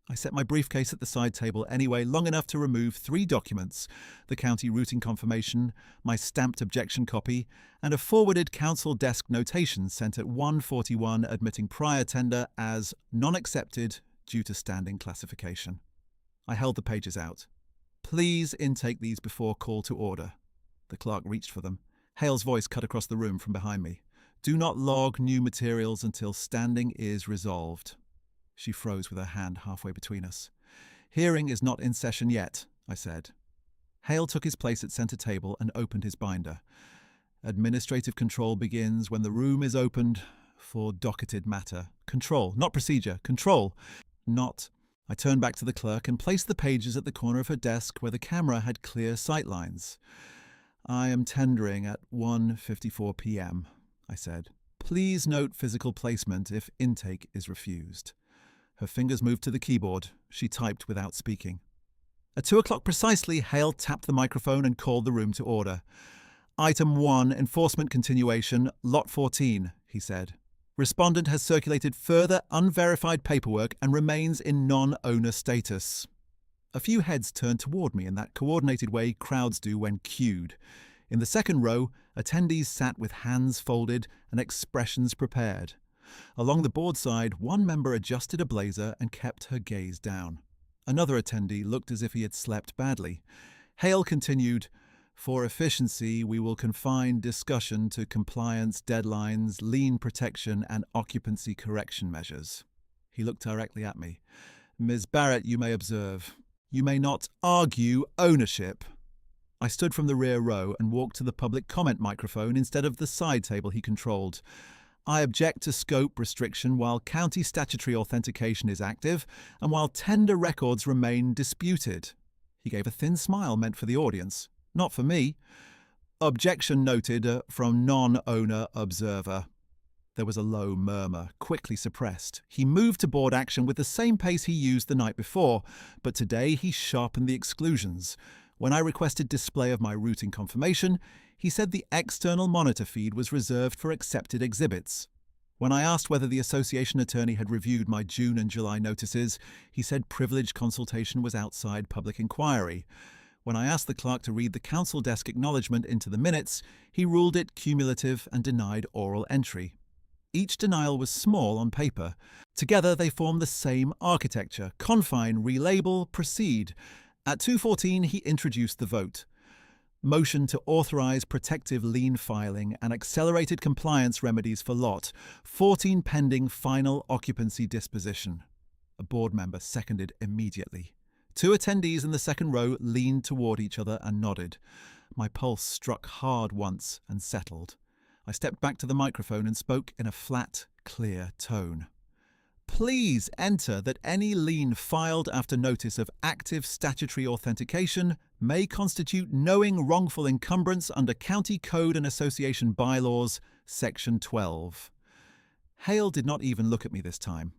I set my briefcase at the side table anyway, long enough to remove 3 documents: the county routing confirmation, my stamped objection copy, and a forwarded council desk notation sent at 1:41 admitting prior tender as non-accepted due to standing classification. I held the pages out. "Please intake these before call to order." The clerk reached for them. Hale's voice cut across the room from behind me. "Do not log new materials until standing is resolved." She froze with her hand halfway between us. "Hearing is not in session yet," I said. Hale took his place at centre table and opened his binder. "Administrative control begins when the room is opened for docketed matter." Control, not procedure. Control, not... I turned back to the clerk and placed the pages at the corner of her desk where the camera had clear sightlines. "I am tendering at 1:54 p.m., I said. "Please note physical placement if intake is refused." Her fingers moved to the keyboard. She typed without speaking. At 2 o'clock precisely, Hale tapped the microphone and called the room to order. "Item 1, enforcement continuation, Lot 14, he said. "Respondent has circulated further unverified paperwork and remains in non-owner status." A few heads turned toward me in that coordinated way crowds do when cued. In the second row, attendees sat with hands folded and expressions prepared. Along the board side, one member adjusted a blazer and kept her gaze down. Another attendee looked as if he had slept badly. Hale continued, "For efficiency, we will confine discussion to compliance deadlines, lien protection, and occupancy correction measures." He looked directly at me. "Ms. Barrett, you may observe. You may not argue ownership." I stood from the rear row and walked to the public comment microphone instead of the side table he controlled. "I object to scope restriction while county statutory authentication is active and while tender records remain disputed." He gave a thin smile meant for the audience, not for me. "Objection noted from non-owner observer." There was a low murmur, quickly suppressed. He moved to board action with the same pace he used the night before, but today he sharpened the exclusions. When I requested display of my routing confirmation, he said the external monitor feed was reserved for accepted exhibits. When I asked whether the association attorney had reviewed my June and July notices, he said privileged consultation was outside public inquiry. When I asked the clerk to read the council desk acknowledgement into the minutes, he ruled it cumulative and denied oral entry. Each denial was small on paper. Together they formed the same architecture: confine, relabel, proceed. At 2:14 he introduced the vote. Motion to authorise protective lien filing and accelerated compliance remedies for Lot 14 pending final occupancy disposition. A board member seconded immediately. 2 attendees in the second row leaned toward each other and nodded. My pulse struck hard once and settled. I stepped back to the microphone and spoke in a flat, clear tone. "Please enter that any lien filed after notice of active statutory authentication may constitute knowing wrongful encumbrance under County Code and Association Bylaws, Section 12. Hale did not even look at me this time.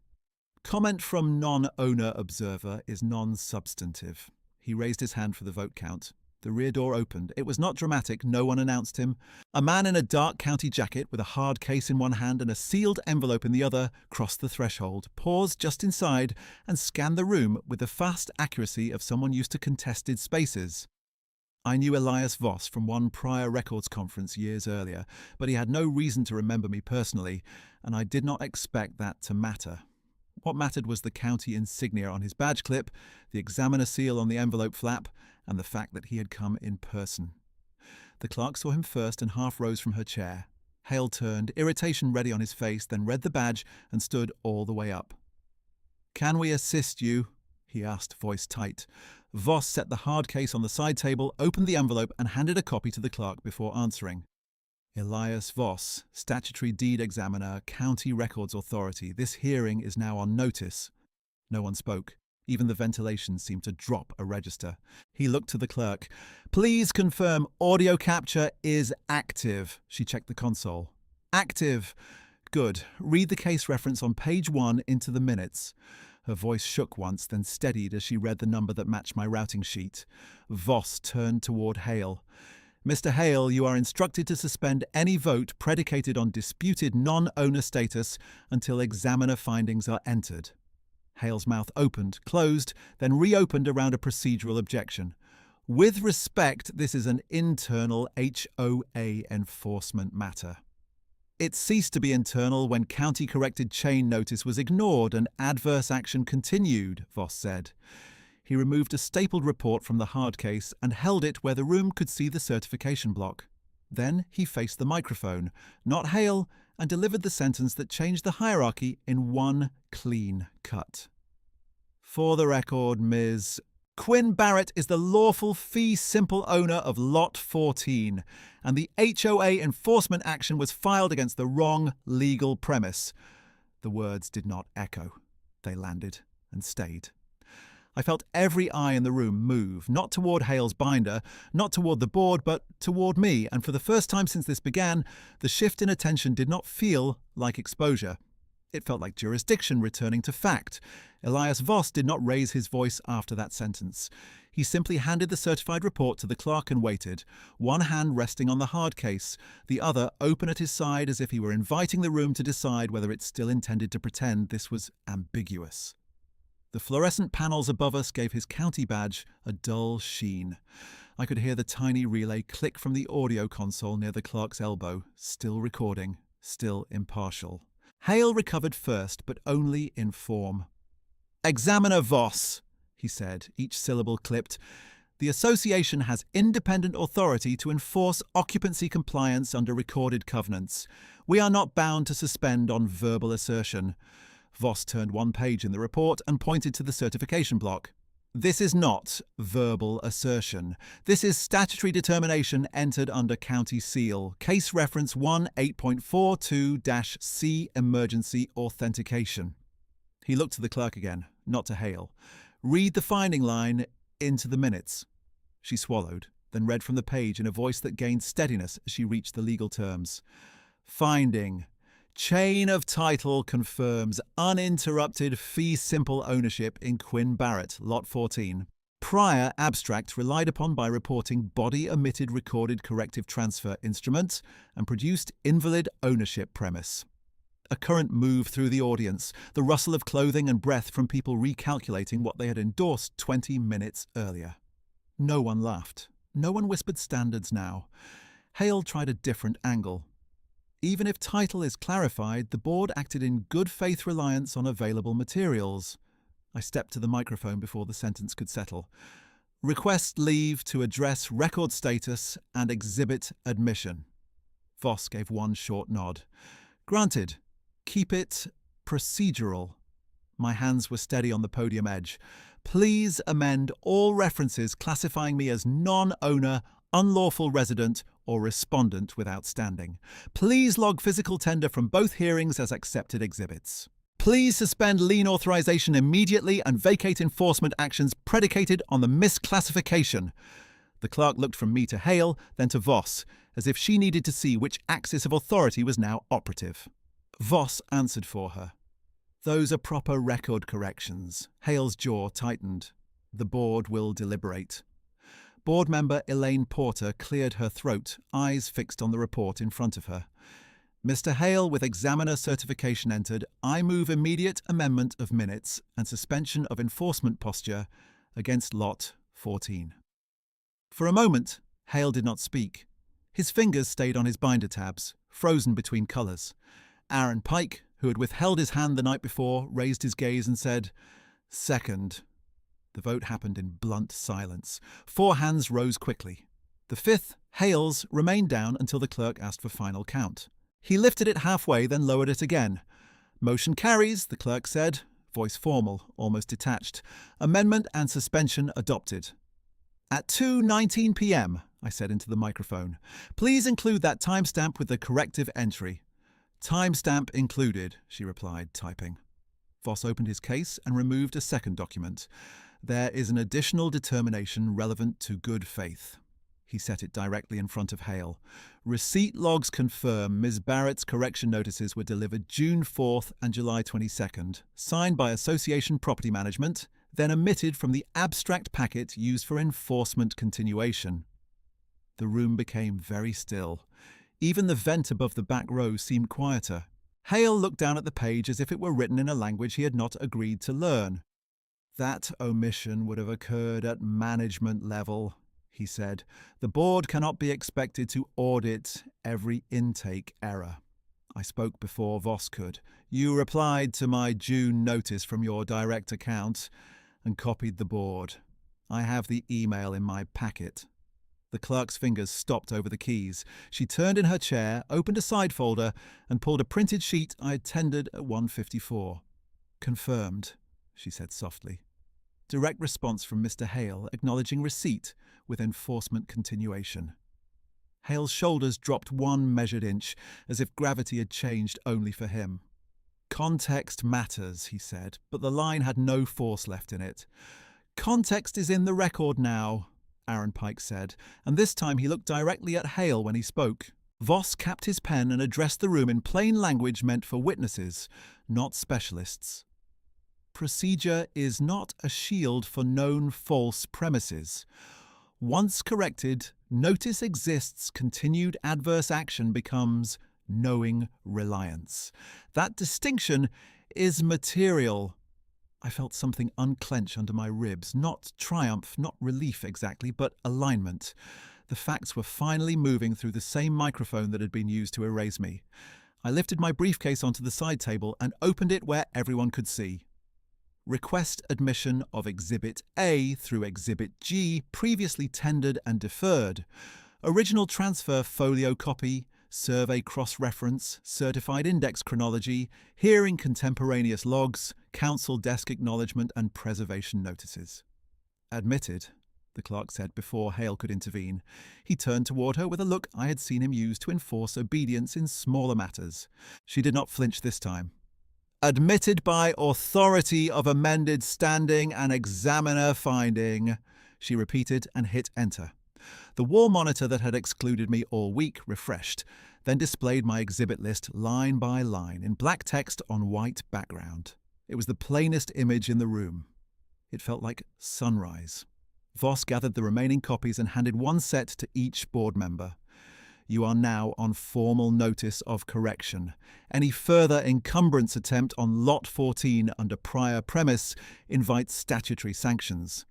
"Comment from non-owner observer is non-substantive." He raised his hand for the vote count. The rear door opened. It was not dramatic. No one announced him. A man in a dark county jacket with a hard case in one hand and a sealed envelope in the other crossed the threshold, paused just inside, and scanned the room with the fast accuracy of someone used to contested spaces. I knew Elias Voss from one prior records conference years earlier, but he had no reason to remember me personally, and I did not expect that to matter. What mattered was the county insignia on his badge clip, the examiner seal on the envelope flap, and the fact that he had come in person. The clerk saw him first and half rose from her chair. Hale turned, irritation ready on his face, then read the badge and stood all the way up. "Can we assist you?" he asked, voice tight. Voss set the hard case on the side table, opened the envelope and handed a copy to the clerk before answering. "Elias Voss, Statutory Deed Examiner, County Records Authority. This hearing is now on notice." No one spoke. Even the ventilation seemed to drop a register. He looked to the clerk. "Please confirm audio capture is active." She checked the console. "Active. Good. Read the case reference on page 1 into the minutes." Her voice shook once, then steadied as she read the number that matched my routing sheet. Voss turned toward Hale. "Mr. Hale, you are instructed to suspend any vote predicated on disputed non-owner status until examiner findings are entered." Hale's mouth opened, closed, then reopened around a procedural objection. "With respect, this is an internal HOA enforcement matter." "It ceased to be internal when county-corrected chain notice was ignored and adverse action continued," Voss said. He removed a stapled report from the hard case and held it where the room could see the certification block. Then he faced the microphone, not Hale, and delivered the sentence that changed the hierarchy in one clean cut. "For the record, Ms. Quinn Barrett is the lawful fee simple owner of Lot 14, and the HOA enforcement action was filed against the wrong legal premise." The words did not echo. They landed and stayed. I felt every eye in the room move, not toward Hale's binder, not toward the board, but toward me, and for the first time since this began, the shift in attention did not feel like exposure. It felt like jurisdiction returning to fact. Elias Voss did not raise his voice after that sentence. He simply handed the certified report to the clerk and waited, one hand resting on the hard case, the other open at his side as if he were inviting the room to decide whether it still intended to pretend this was ambiguous. The fluorescent panels above us gave his county badge a dull sheen. I could hear the tiny relay click from the audio console near the clerk's elbow, still recording, still impartial. Hale recovered first, but only in form. "Examiner Voss," he said, each syllable clipped, "the association has independent authority to enforce occupancy compliance under recorded covenants. We are not bound to suspend on verbal assertion." Voss turned one page in the report and pointed to the certification block. "This is not verbal assertion. This is statutory determination entered under county seal. Case reference 18.42-C emergency authentication." He looked to the clerk again, not to Hale. "Read the finding line into the minutes." She swallowed, then read from the page in a voice that gained steadiness as she reached the legal terms. "Finding. Chain of title confirms uninterrupted fee simple ownership in Quinn Barrett, Lot 14. Prior abstract relied upon by reporting body omitted recorded corrective transfer instrument and produced invalid ownership premise." A current moved through the audience, the rustle of clothing and breath from people recalculating what they had endorsed 20 minutes earlier. No one laughed. No one whispered standards now. Hale tried a different angle. "Even if title is clarified, the board acted in good faith reliance on available materials." I stepped to the microphone before the sentence could settle. "Request leave to address record status and exhibit admission." Voss gave one short nod. "Granted. Keep it procedural." My hands were steady on the podium edge. "Please amend all references classifying me as non-owner, unlawful resident, or respondent with outstanding. Please log physical tender from both hearings as accepted exhibits. Please suspend lien authorization immediately and vacate enforcement actions predicated on the misclassification." The clerk looked from me to Hale, then to Voss, as if she needed to see which axis of authority was now operative. Voss answered for her. "Those are proper record corrections." Hale's jaw tightened. "The board will deliberate." Board member Elaine Porter cleared her throat, eyes fixed on the report in front of her. "Mr. Hale, with examiner certification entered, I move immediate amendment of minutes and suspension of enforcement posture against Lot 14. For a moment, Hale did not speak. His fingers stayed on his binder tabs, frozen between colours. Aaron Pike, who had withheld his hand the night before, raised his gaze and said, "Second." The vote happened in blunt silence. 4 hands rose quickly. The 5th, Hale's, remained down until the clerk asked for final count. He lifted it halfway, then lowered it again. "Motion carries," the clerk said, voice formal, almost detached. "Amendment and suspension adopted." "At 2:19 p.m., I said into the microphone. "Please include that timestamp with the corrective entry." "Timestamp included," she replied, typing. Voss opened his case and removed a second document. There is an additional determination relevant to good faith. He set it directly in front of Hale. Receipt logs confirm Ms. Barrett's correction notices were delivered June 4th and July 22nd, signed by Association Property Management, then omitted from the abstract packet used for enforcement continuation. The room became very still. Even the vent above the back row seemed quieter. Hale looked down at the page as if it were written in a language he had not agreed to learn. That omission would have occurred at management level, he said. The board cannot be expected to audit every intake error. I spoke before Voss could. You replied to my June notice from your direct account and copied the board. I have the email in my packet. The clerk's fingers stopped over the keys. She turned in her chair, opened a side folder, and pulled a printed sheet I had tendered at 1:54. Confirmed, she said softly. Direct response from Mr. Hale, acknowledging receipt with enforcement continuation. Hale's shoulders dropped 1 measured inch, as if gravity had changed only for him. Context matters, he said, but the line had no force left in it. Context is in the record now, Aaron Pike said, and this time he looked directly at Hale when he spoke. Voss capped his pen and addressed the room in plain language meant for witnesses, not specialists. Procedure is not a shield for known false premises. Once corrected, notice exists, continued adverse action becomes knowing reliance. That distinction is material. I felt something unclench under my ribs, not triumph, not relief exactly, but alignment. The facts were finally moving through the same microphone that had been used to erase me. I lifted my briefcase onto the side table and opened it where everyone could see. Request admission of Exhibit A through Exhibit G, previously tendered and deferred. Original transfer folio copy, survey cross-reference, certified index chronology, hearing contemporaneous logs, council desk acknowledgement and preservation notices. Admitted, the clerk said before Hale could intervene. He turned toward her with a look I had seen him use to enforce obedience in smaller matters. She did not flinch this time. Admitted by authority of amended standing and examiner finding, she repeated and hit enter. The wall monitor that had excluded me all week refreshed, then displayed my exhibit list line by line in black text on white background. It was the plainest image in the room. It felt like sunrise. Voss gathered the remaining copies and handed 1 set to each board member. You are now on formal notice of correction. Any further encumbrance attempt on Lot 14 under prior premise invites statutory sanctions.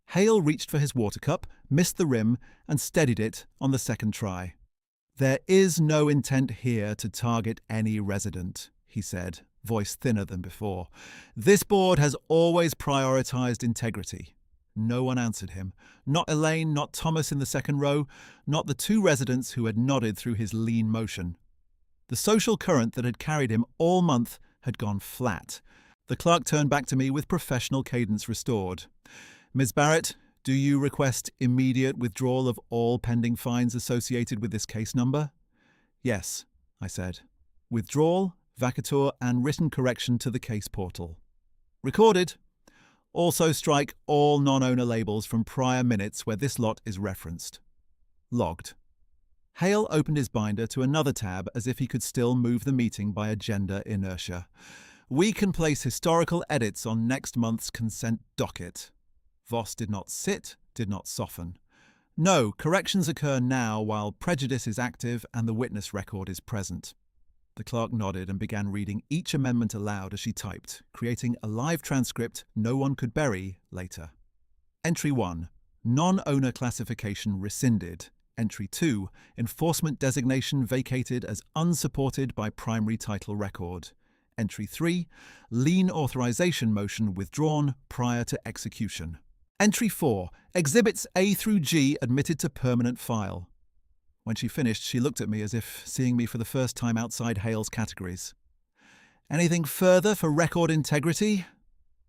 Hale reached for his water cup, missed the rim, and steadied it on the second try. There is no intent here to target any resident, he said, voice thinner than before. This board has always prioritized integrity. No one answered him. Not Elaine, not Thomas in the second row, not the 2 residents who had nodded through his lean motion. The social current that had carried him all month had gone flat. The clerk turned back to me with professional cadence restored. Ms. Barrett, do you request immediate withdrawal of all pending fines associated with this case number? Yes, I said. Withdrawal, vacatur, and written correction to the case portal. Recorded. Also strike all non-owner labels from prior minutes where this lot is referenced. Logged. Hale opened his binder to another tab as if he could still move the meeting by agenda inertia. We can place historical edits on next month's consent docket. Voss did not sit, did not soften. No, corrections occur now while prejudice is active and the witness record is present. The clerk nodded and began reading each amendment aloud as she typed, creating a live transcript no one could bury later. Entry 1. Non-owner classification rescinded. Entry 2. Enforcement designation vacated as unsupported by primary title record. Entry 3. Lien authorization motion withdrawn prior to execution. Entry 4. Exhibits A through G admitted to permanent file. When she finished, she looked at me as if seeing me for the first time outside Hale's categories. Anything further for record integrity?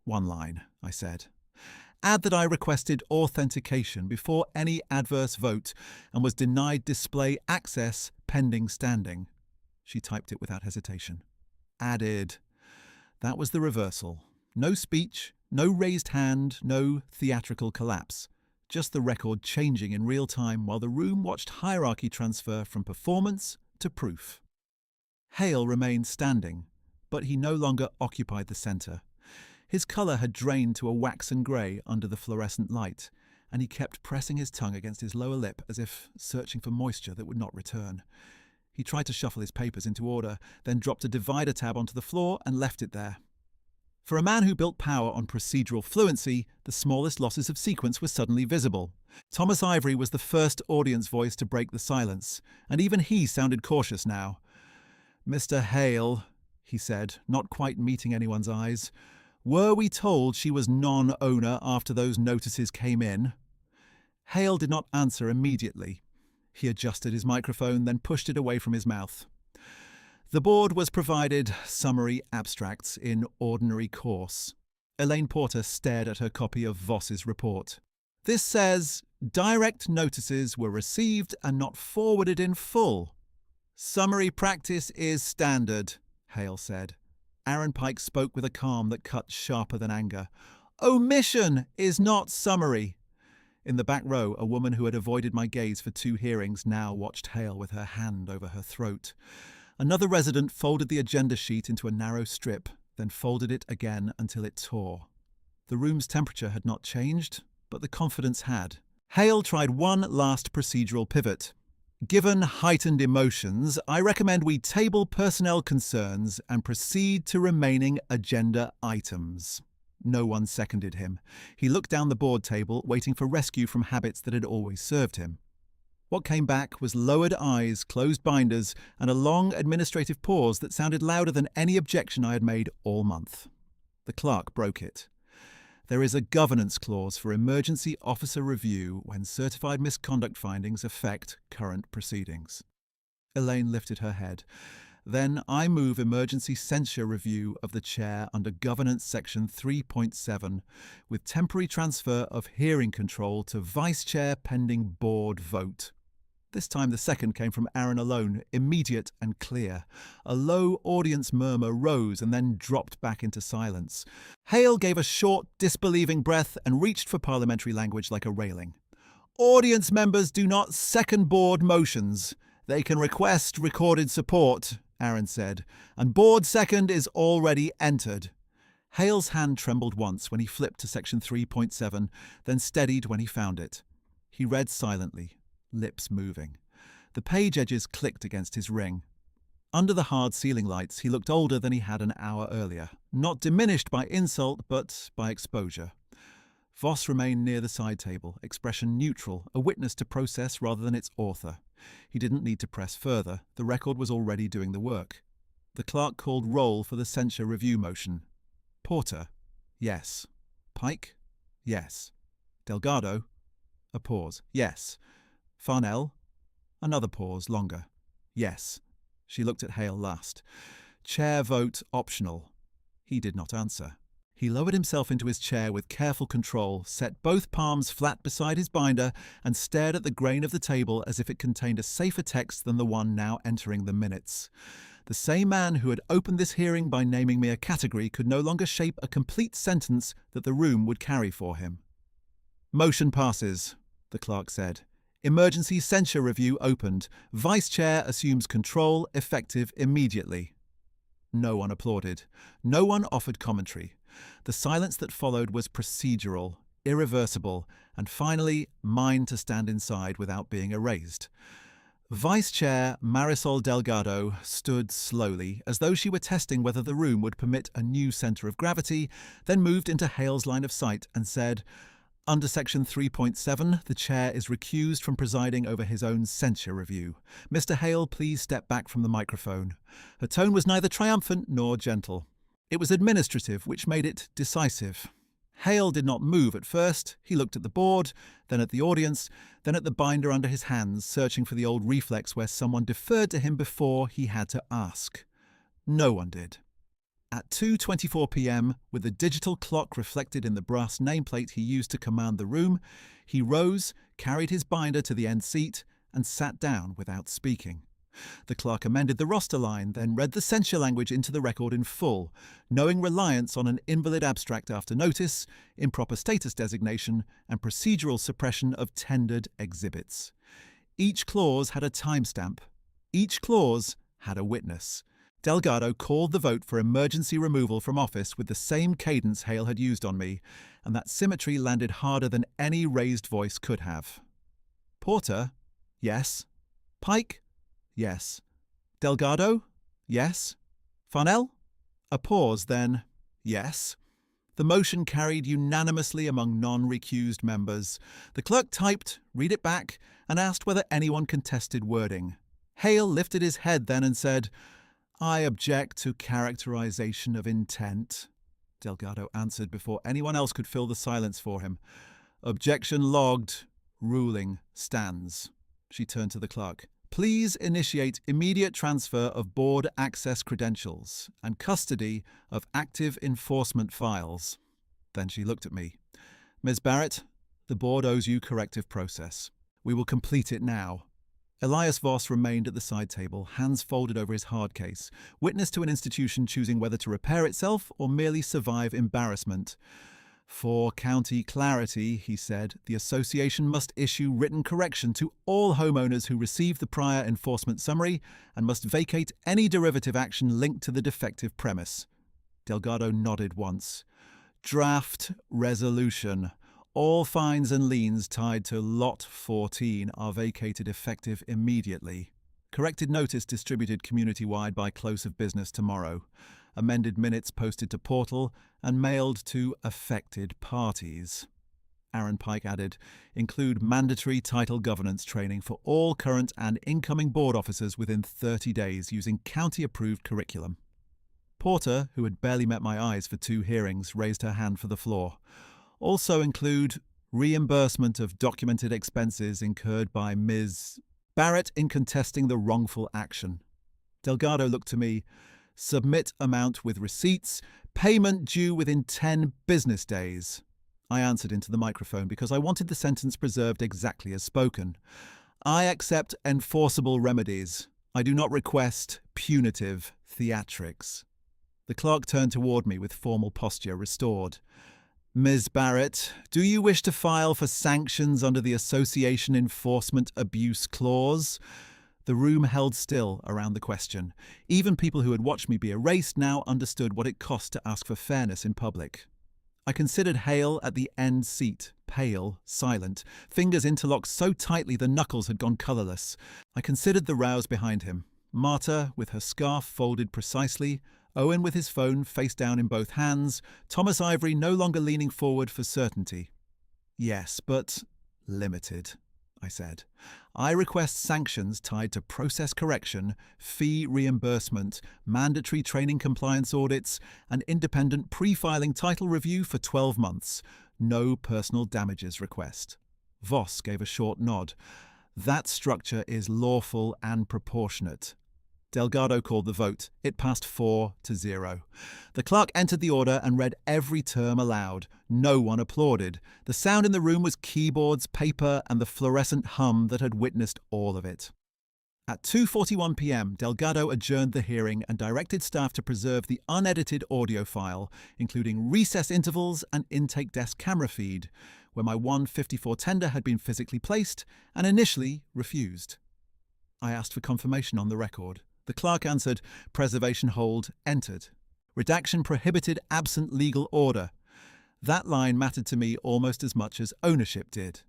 1 line, I said. Add that I requested authentication before any adverse vote and was denied display access pending standing. She typed it without hesitation. Added. That was the reversal. No speech, no raised hand, no theatrical collapse. Just the record changing in real time while the room watched hierarchy transfer from performance to proof. Hale remained standing, but he no longer occupied the centre. His colour had drained to a waxen grey under the fluorescent light, and he kept pressing his tongue against his lower lip as if searching for moisture that would not return. He tried to shuffle his papers into order, then dropped a divider tab onto the floor and left it there. For a man who built power on procedural fluency, the smallest losses of sequence were suddenly visible. Thomas Ivory was the first audience voice to break the silence, and even he sounded cautious now. "Mr. Hale," he said, not quite meeting anyone's eyes, "were we told she was non-owner after those notices came in?" Hale did not answer immediately. He adjusted his microphone, then pushed it away from his mouth. The board was provided summary abstracts in ordinary course. Elaine Porter stared at her copy of Voss's report. "This says, direct notices were received and not forwarded in full." "Summary practice is standard," Hale said. Aaron Pike spoke with a calm that cut sharper than anger. "Omission is not summary." In the back row, a woman who had avoided my gaze for 2 hearings now watched Hale with her hand over her throat. Another resident folded the agenda sheet into a narrow strip, then folded it again until it tore. The room's temperature had not changed, but the confidence had. Hale tried one last procedural pivot. "Given heightened emotions, I recommend we table personnel concerns and proceed to remaining agenda items." No one seconded him. He looked down the board table, waiting for rescue from habits that had always served him. What came back was lowered eyes, closed binders, and a long administrative pause that sounded louder than any objection I had made all month. The clerk broke it. "There is a governance clause for emergency officer review when certified misconduct findings affect current proceedings." Elaine lifted her head. "Then I move emergency censure review of the chair under Governance Section 3.7 with temporary transfer of hearing control to Vice Chair pending board vote." This time the second came from Aaron alone, immediate and clear. A low audience murmur rose and then dropped back into silence. Hale gave a short, disbelieving breath and reached for parliamentary language like a railing. "Audience members do not second board motions. They can request recorded support," Aaron said, "and board second is already entered." Hale's hand trembled once when he flipped to section 3.7, then steadied when he found it. He read silently, lips moving. The page edges clicked against his ring. Under the hard ceiling lights, he looked older than he had an hour earlier, not diminished by insult, but by exposure. Voss remained near the side table, expression neutral, a witness to process rather than its author. He didn't need to press further. The record was already doing the work. The clerk called roll for the censure review motion. Porter, yes. Pike, yes. Delgado, a pause, yes. Farnell, another pause, longer, yes. She looked at Hale last. Chair vote optional. He did not answer. He lowered himself into his chair with careful control, set both palms flat beside his binder, and stared at the grain of the table as if it contained a safer text than the one now entering the minutes. The same man who had opened this hearing by naming me a category could no longer shape a complete sentence that the room would carry for him. "Motion passes," the clerk said. "Emergency censure review opened. Vice Chair assumes control, effective immediately." No one applauded. No one offered commentary. The silence that followed was procedural, irreversible, and finally mine to stand inside without being erased. Vice Chair Marisol Delgado stood slowly, as though she were testing whether the room would permit a new centre of gravity, then moved into Hale's line of sight and said, "Under Section 3.7, the Chair is recused from presiding over his own censure review. Mr. Hale, please step back from the microphone." Her tone was neither triumphant nor gentle. It was administrative, which made it decisive. Hale did not move at first. He looked at the board, then at the audience, then at the binder under his hands, searching for the old reflex where someone deferred to him before he had to ask. No one did. At 2:24 p.m., with the digital clock reflected in the brass nameplate he used to command the room, he rose, carried his binder to the end seat, and sat down without speaking. The clerk amended the roster line, then read the censure language into the record in full, knowing reliance on an invalid abstract after notice, improper status designation, and procedural suppression of tendered exhibits. Each clause had a timestamp. Each clause had a witness. Delgado called the vote for emergency removal from office with the same cadence Hale had used on me, and that symmetry landed harder than any raised voice could have. Porter? Yes. Pike? Yes. Delgado? Yes. Farnell? A pause, then, yes. The motion carried unanimously among non-recused members. The clerk typed, read it back, and asked whether anyone contested wording. Hale lifted his head then and said, "I object to characterization of intent." Delgado answered before anyone else could fill the silence for him. "Objection logged. Ruling stands." She turned to the clerk. "Please initiate immediate transfer of board access credentials and custody of active enforcement files." Then she looked at me. "Ms. Barrett, the board owes you corrective process. We will complete it now." Elias Voss remained at the side table, hands folded over his hard case, witness to an institution choosing whether to repair itself or merely survive embarrassment. "For county clarity," he said, "the association must issue written correction to all homeowners who receive the prior enforcement summary and must vacate any derivative action linked to the defective premise." Delgado nodded once. "Draft resolution. All fines and liens tied to Lot 14 are vacated effective immediately. Corrected notice distributed community-wide by close of business tomorrow. Amended minutes posted to portal and mailed to affected parties." Aaron Pike added, "Include mandatory title governance training for all current and incoming board officers within 30 days using county-approved curriculum." Porter, who had barely met my eyes for 2 hearings, raised her hand for the floor. "Also include reimbursement of documented expenses incurred by Ms. Barrett in contesting the wrongful action." Delgado looked to me. "Submit amount with receipts. Payment due within 10 business days." I answered into the microphone because I wanted the sentence preserved exactly as spoken. "I accept enforceable remedies. I do not request punitive theatrics." The clerk turned toward me with formal posture restored. "Ms. Barrett, do you wish to file for sanctions under the Association Enforcement Abuse Clause?" The room held still around the question. Even people who had watched me be erased now understood what it cost to ask for fairness in public. I considered Hale at the end seat, pale, silent, fingers interlocked so tightly the knuckles had gone colourless. I considered the rows behind him. Marta, with her scarf folded precisely, Owen with his phone face down in both hands, Thomas Ivory no longer leaning forward for certainty. "Yes, but limited," I said. "I request sanctions tied to process correction, fee reimbursement, mandatory training compliance audits, and independent pre-filing title review for 12 months. No personal damages request." Voss gave a short nod. "That structure is lawful and proportionate." Delgado called the vote. It passed 4-0. The clerk entered the order and read every term aloud. No one applauded. The sound in the room was keyboards, paper, and the fluorescent hum that had witnessed all of it. At 2:41 p.m., Delgado adjourned the hearing and directed staff to preserve the unedited audio file, including recess intervals and intake desk camera feed, where my 154 tender had been physically placed and initially refused. I asked for confirmation on the record. The clerk answered, "Preservation hold entered. Redaction prohibited absent legal order." That line mattered to me almost as much as ownership did.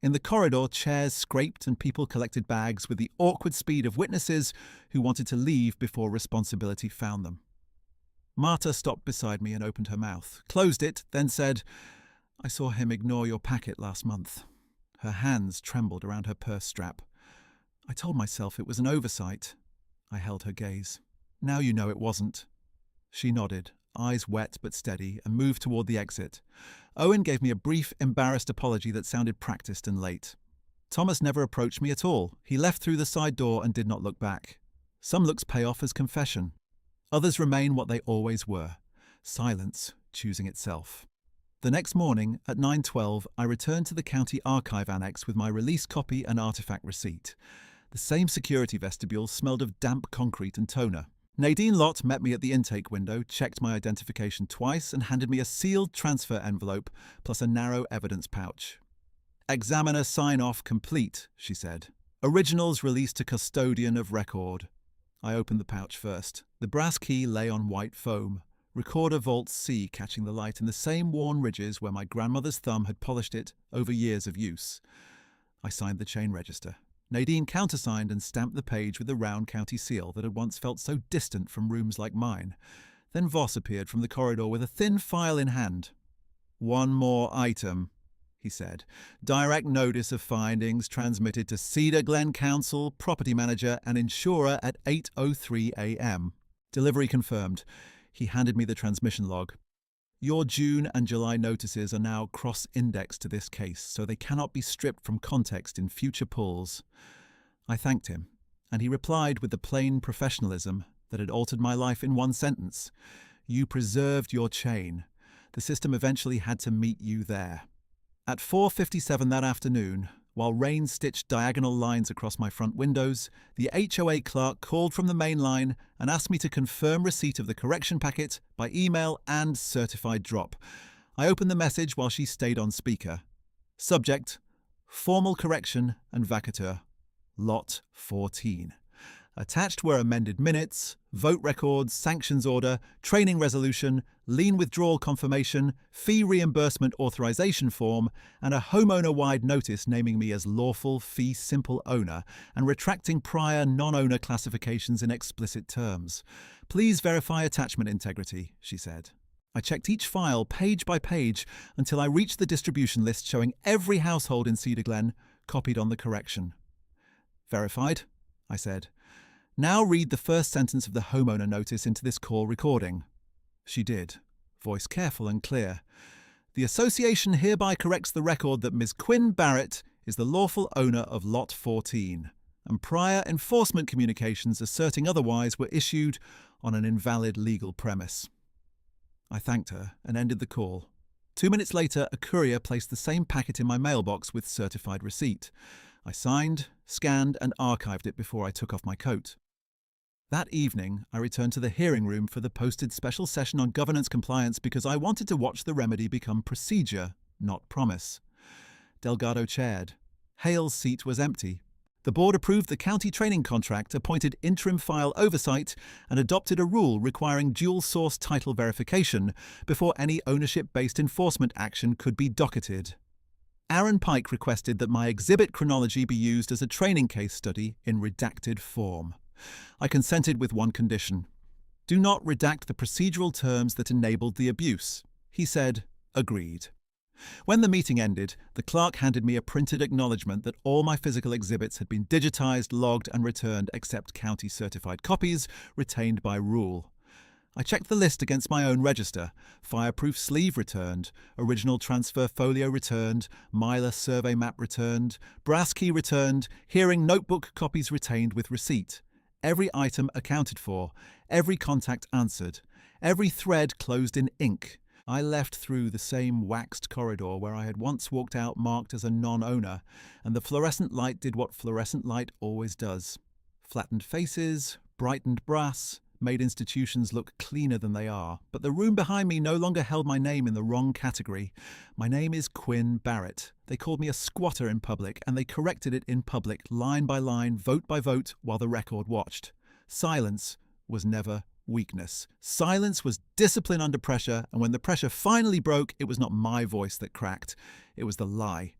In the corridor, chairs scraped and people collected bags with the awkward speed of witnesses who wanted to leave before responsibility found them. Marta stopped beside me and opened her mouth, closed it, then said, "I saw him ignore your packet last month." Her hands trembled around her purse strap. "I told myself it was an oversight." I held her gaze. "Now you know it wasn't." She nodded, eyes wet but steady, and moved toward the exit. Owen gave me a brief, embarrassed apology that sounded practiced and late. Thomas never approached me at all. He left through the side door and did not look back. Some looks pay off as confession. Others remain what they always were, silence choosing itself. The next morning, at 9:12, I returned to the County Archive Annex with my release copy and artifact receipt. The same security vestibule smelled of damp concrete and toner. Nadine Lott met me at the intake window, checked my identification twice, and handed me a sealed transfer envelope plus a narrow evidence pouch. "Examiner sign-off complete," she said. "Originals released to custodian of record." I opened the pouch first. The brass key lay on white foam. Recorder vault C catching the light in the same worn ridges where my grandmother's thumb had polished it over years of use. I signed the chain register. Nadine countersigned and stamped the page with the round county seal that had once felt so distant from rooms like mine. Then Voss appeared from the corridor with a thin file in hand. "One more item," he said. "Direct notice of findings transmitted to Cedar Glen Council, property manager and insurer at 8:03 a.m. Delivery confirmed." He handed me the transmission log. "Your June and July notices are now cross-indexed to this case, so they cannot be stripped from context in future pulls." I thanked him, and he replied with the plain professionalism that had altered my life in one sentence. "You preserved your chain. The system eventually had to meet you there." At 4:57 that afternoon, while rain stitched diagonal lines across my front windows, the HOA clerk called from the main line and asked me to confirm receipt of the correction packet by email and certified drop. I opened the message while she stayed on speaker. Subject: formal correction and vacatur. Lot 14. Attached were amended minutes, vote records, sanctions order, training resolution, lien withdrawal confirmation, fee reimbursement authorization form, and a homeowner-wide notice naming me as lawful fee simple owner and retracting prior non-owner classifications in explicit terms. "Please verify attachment integrity," she said. I checked each file page by page until I reached the distribution list showing every household in Cedar Glen copied on the correction. "Verified," I said. "Now read the first sentence of the homeowner notice into this call recording." She did, voice careful and clear. "The association hereby corrects the record that Ms. Quinn Barrett is the lawful owner of Lot 14, and prior enforcement communications asserting otherwise were issued on an invalid legal premise." I thanked her and ended the call. 2 minutes later, a courier placed the same packet in my mailbox with certified receipt. I signed, scanned, and archived it before I took off my coat. That evening, I returned to the hearing room for the posted special session on governance compliance because I wanted to watch the remedy become procedure, not promise. Delgado chaired. Hale's seat was empty. The board approved the county training contract, appointed interim file oversight, and adopted a rule requiring dual-source title verification before any ownership-based enforcement action could be docketed. Aaron Pike requested that my exhibit chronology be used as a training case study in redacted form. I consented with one condition. "Do not redact the procedural terms that enabled the abuse." He said, "Agreed." When the meeting ended, the clerk handed me a printed acknowledgement that all my physical exhibits had been digitized, logged, and returned except county-certified copies retained by rule. I checked the list against my own register. Fireproof sleeve returned, original transfer folio returned, Myla survey map returned, brass key returned, hearing notebook copies retained with receipt. Every item accounted for, every contact answered, every thread closed in ink. I left through the same waxed corridor where I had once walked out marked as a non-owner, and the fluorescent light did what fluorescent light always does. Flattened faces, brightened brass, made institutions look cleaner than they are, but the room behind me no longer held my name in the wrong category. My name is Quinn Barrett. They called me a squatter in public, and they corrected it in public, line by line, vote by vote, while the record watched. Silence was never weakness. Silence was discipline under pressure, and when the pressure finally broke, it was not my voice that cracked. It was the lie.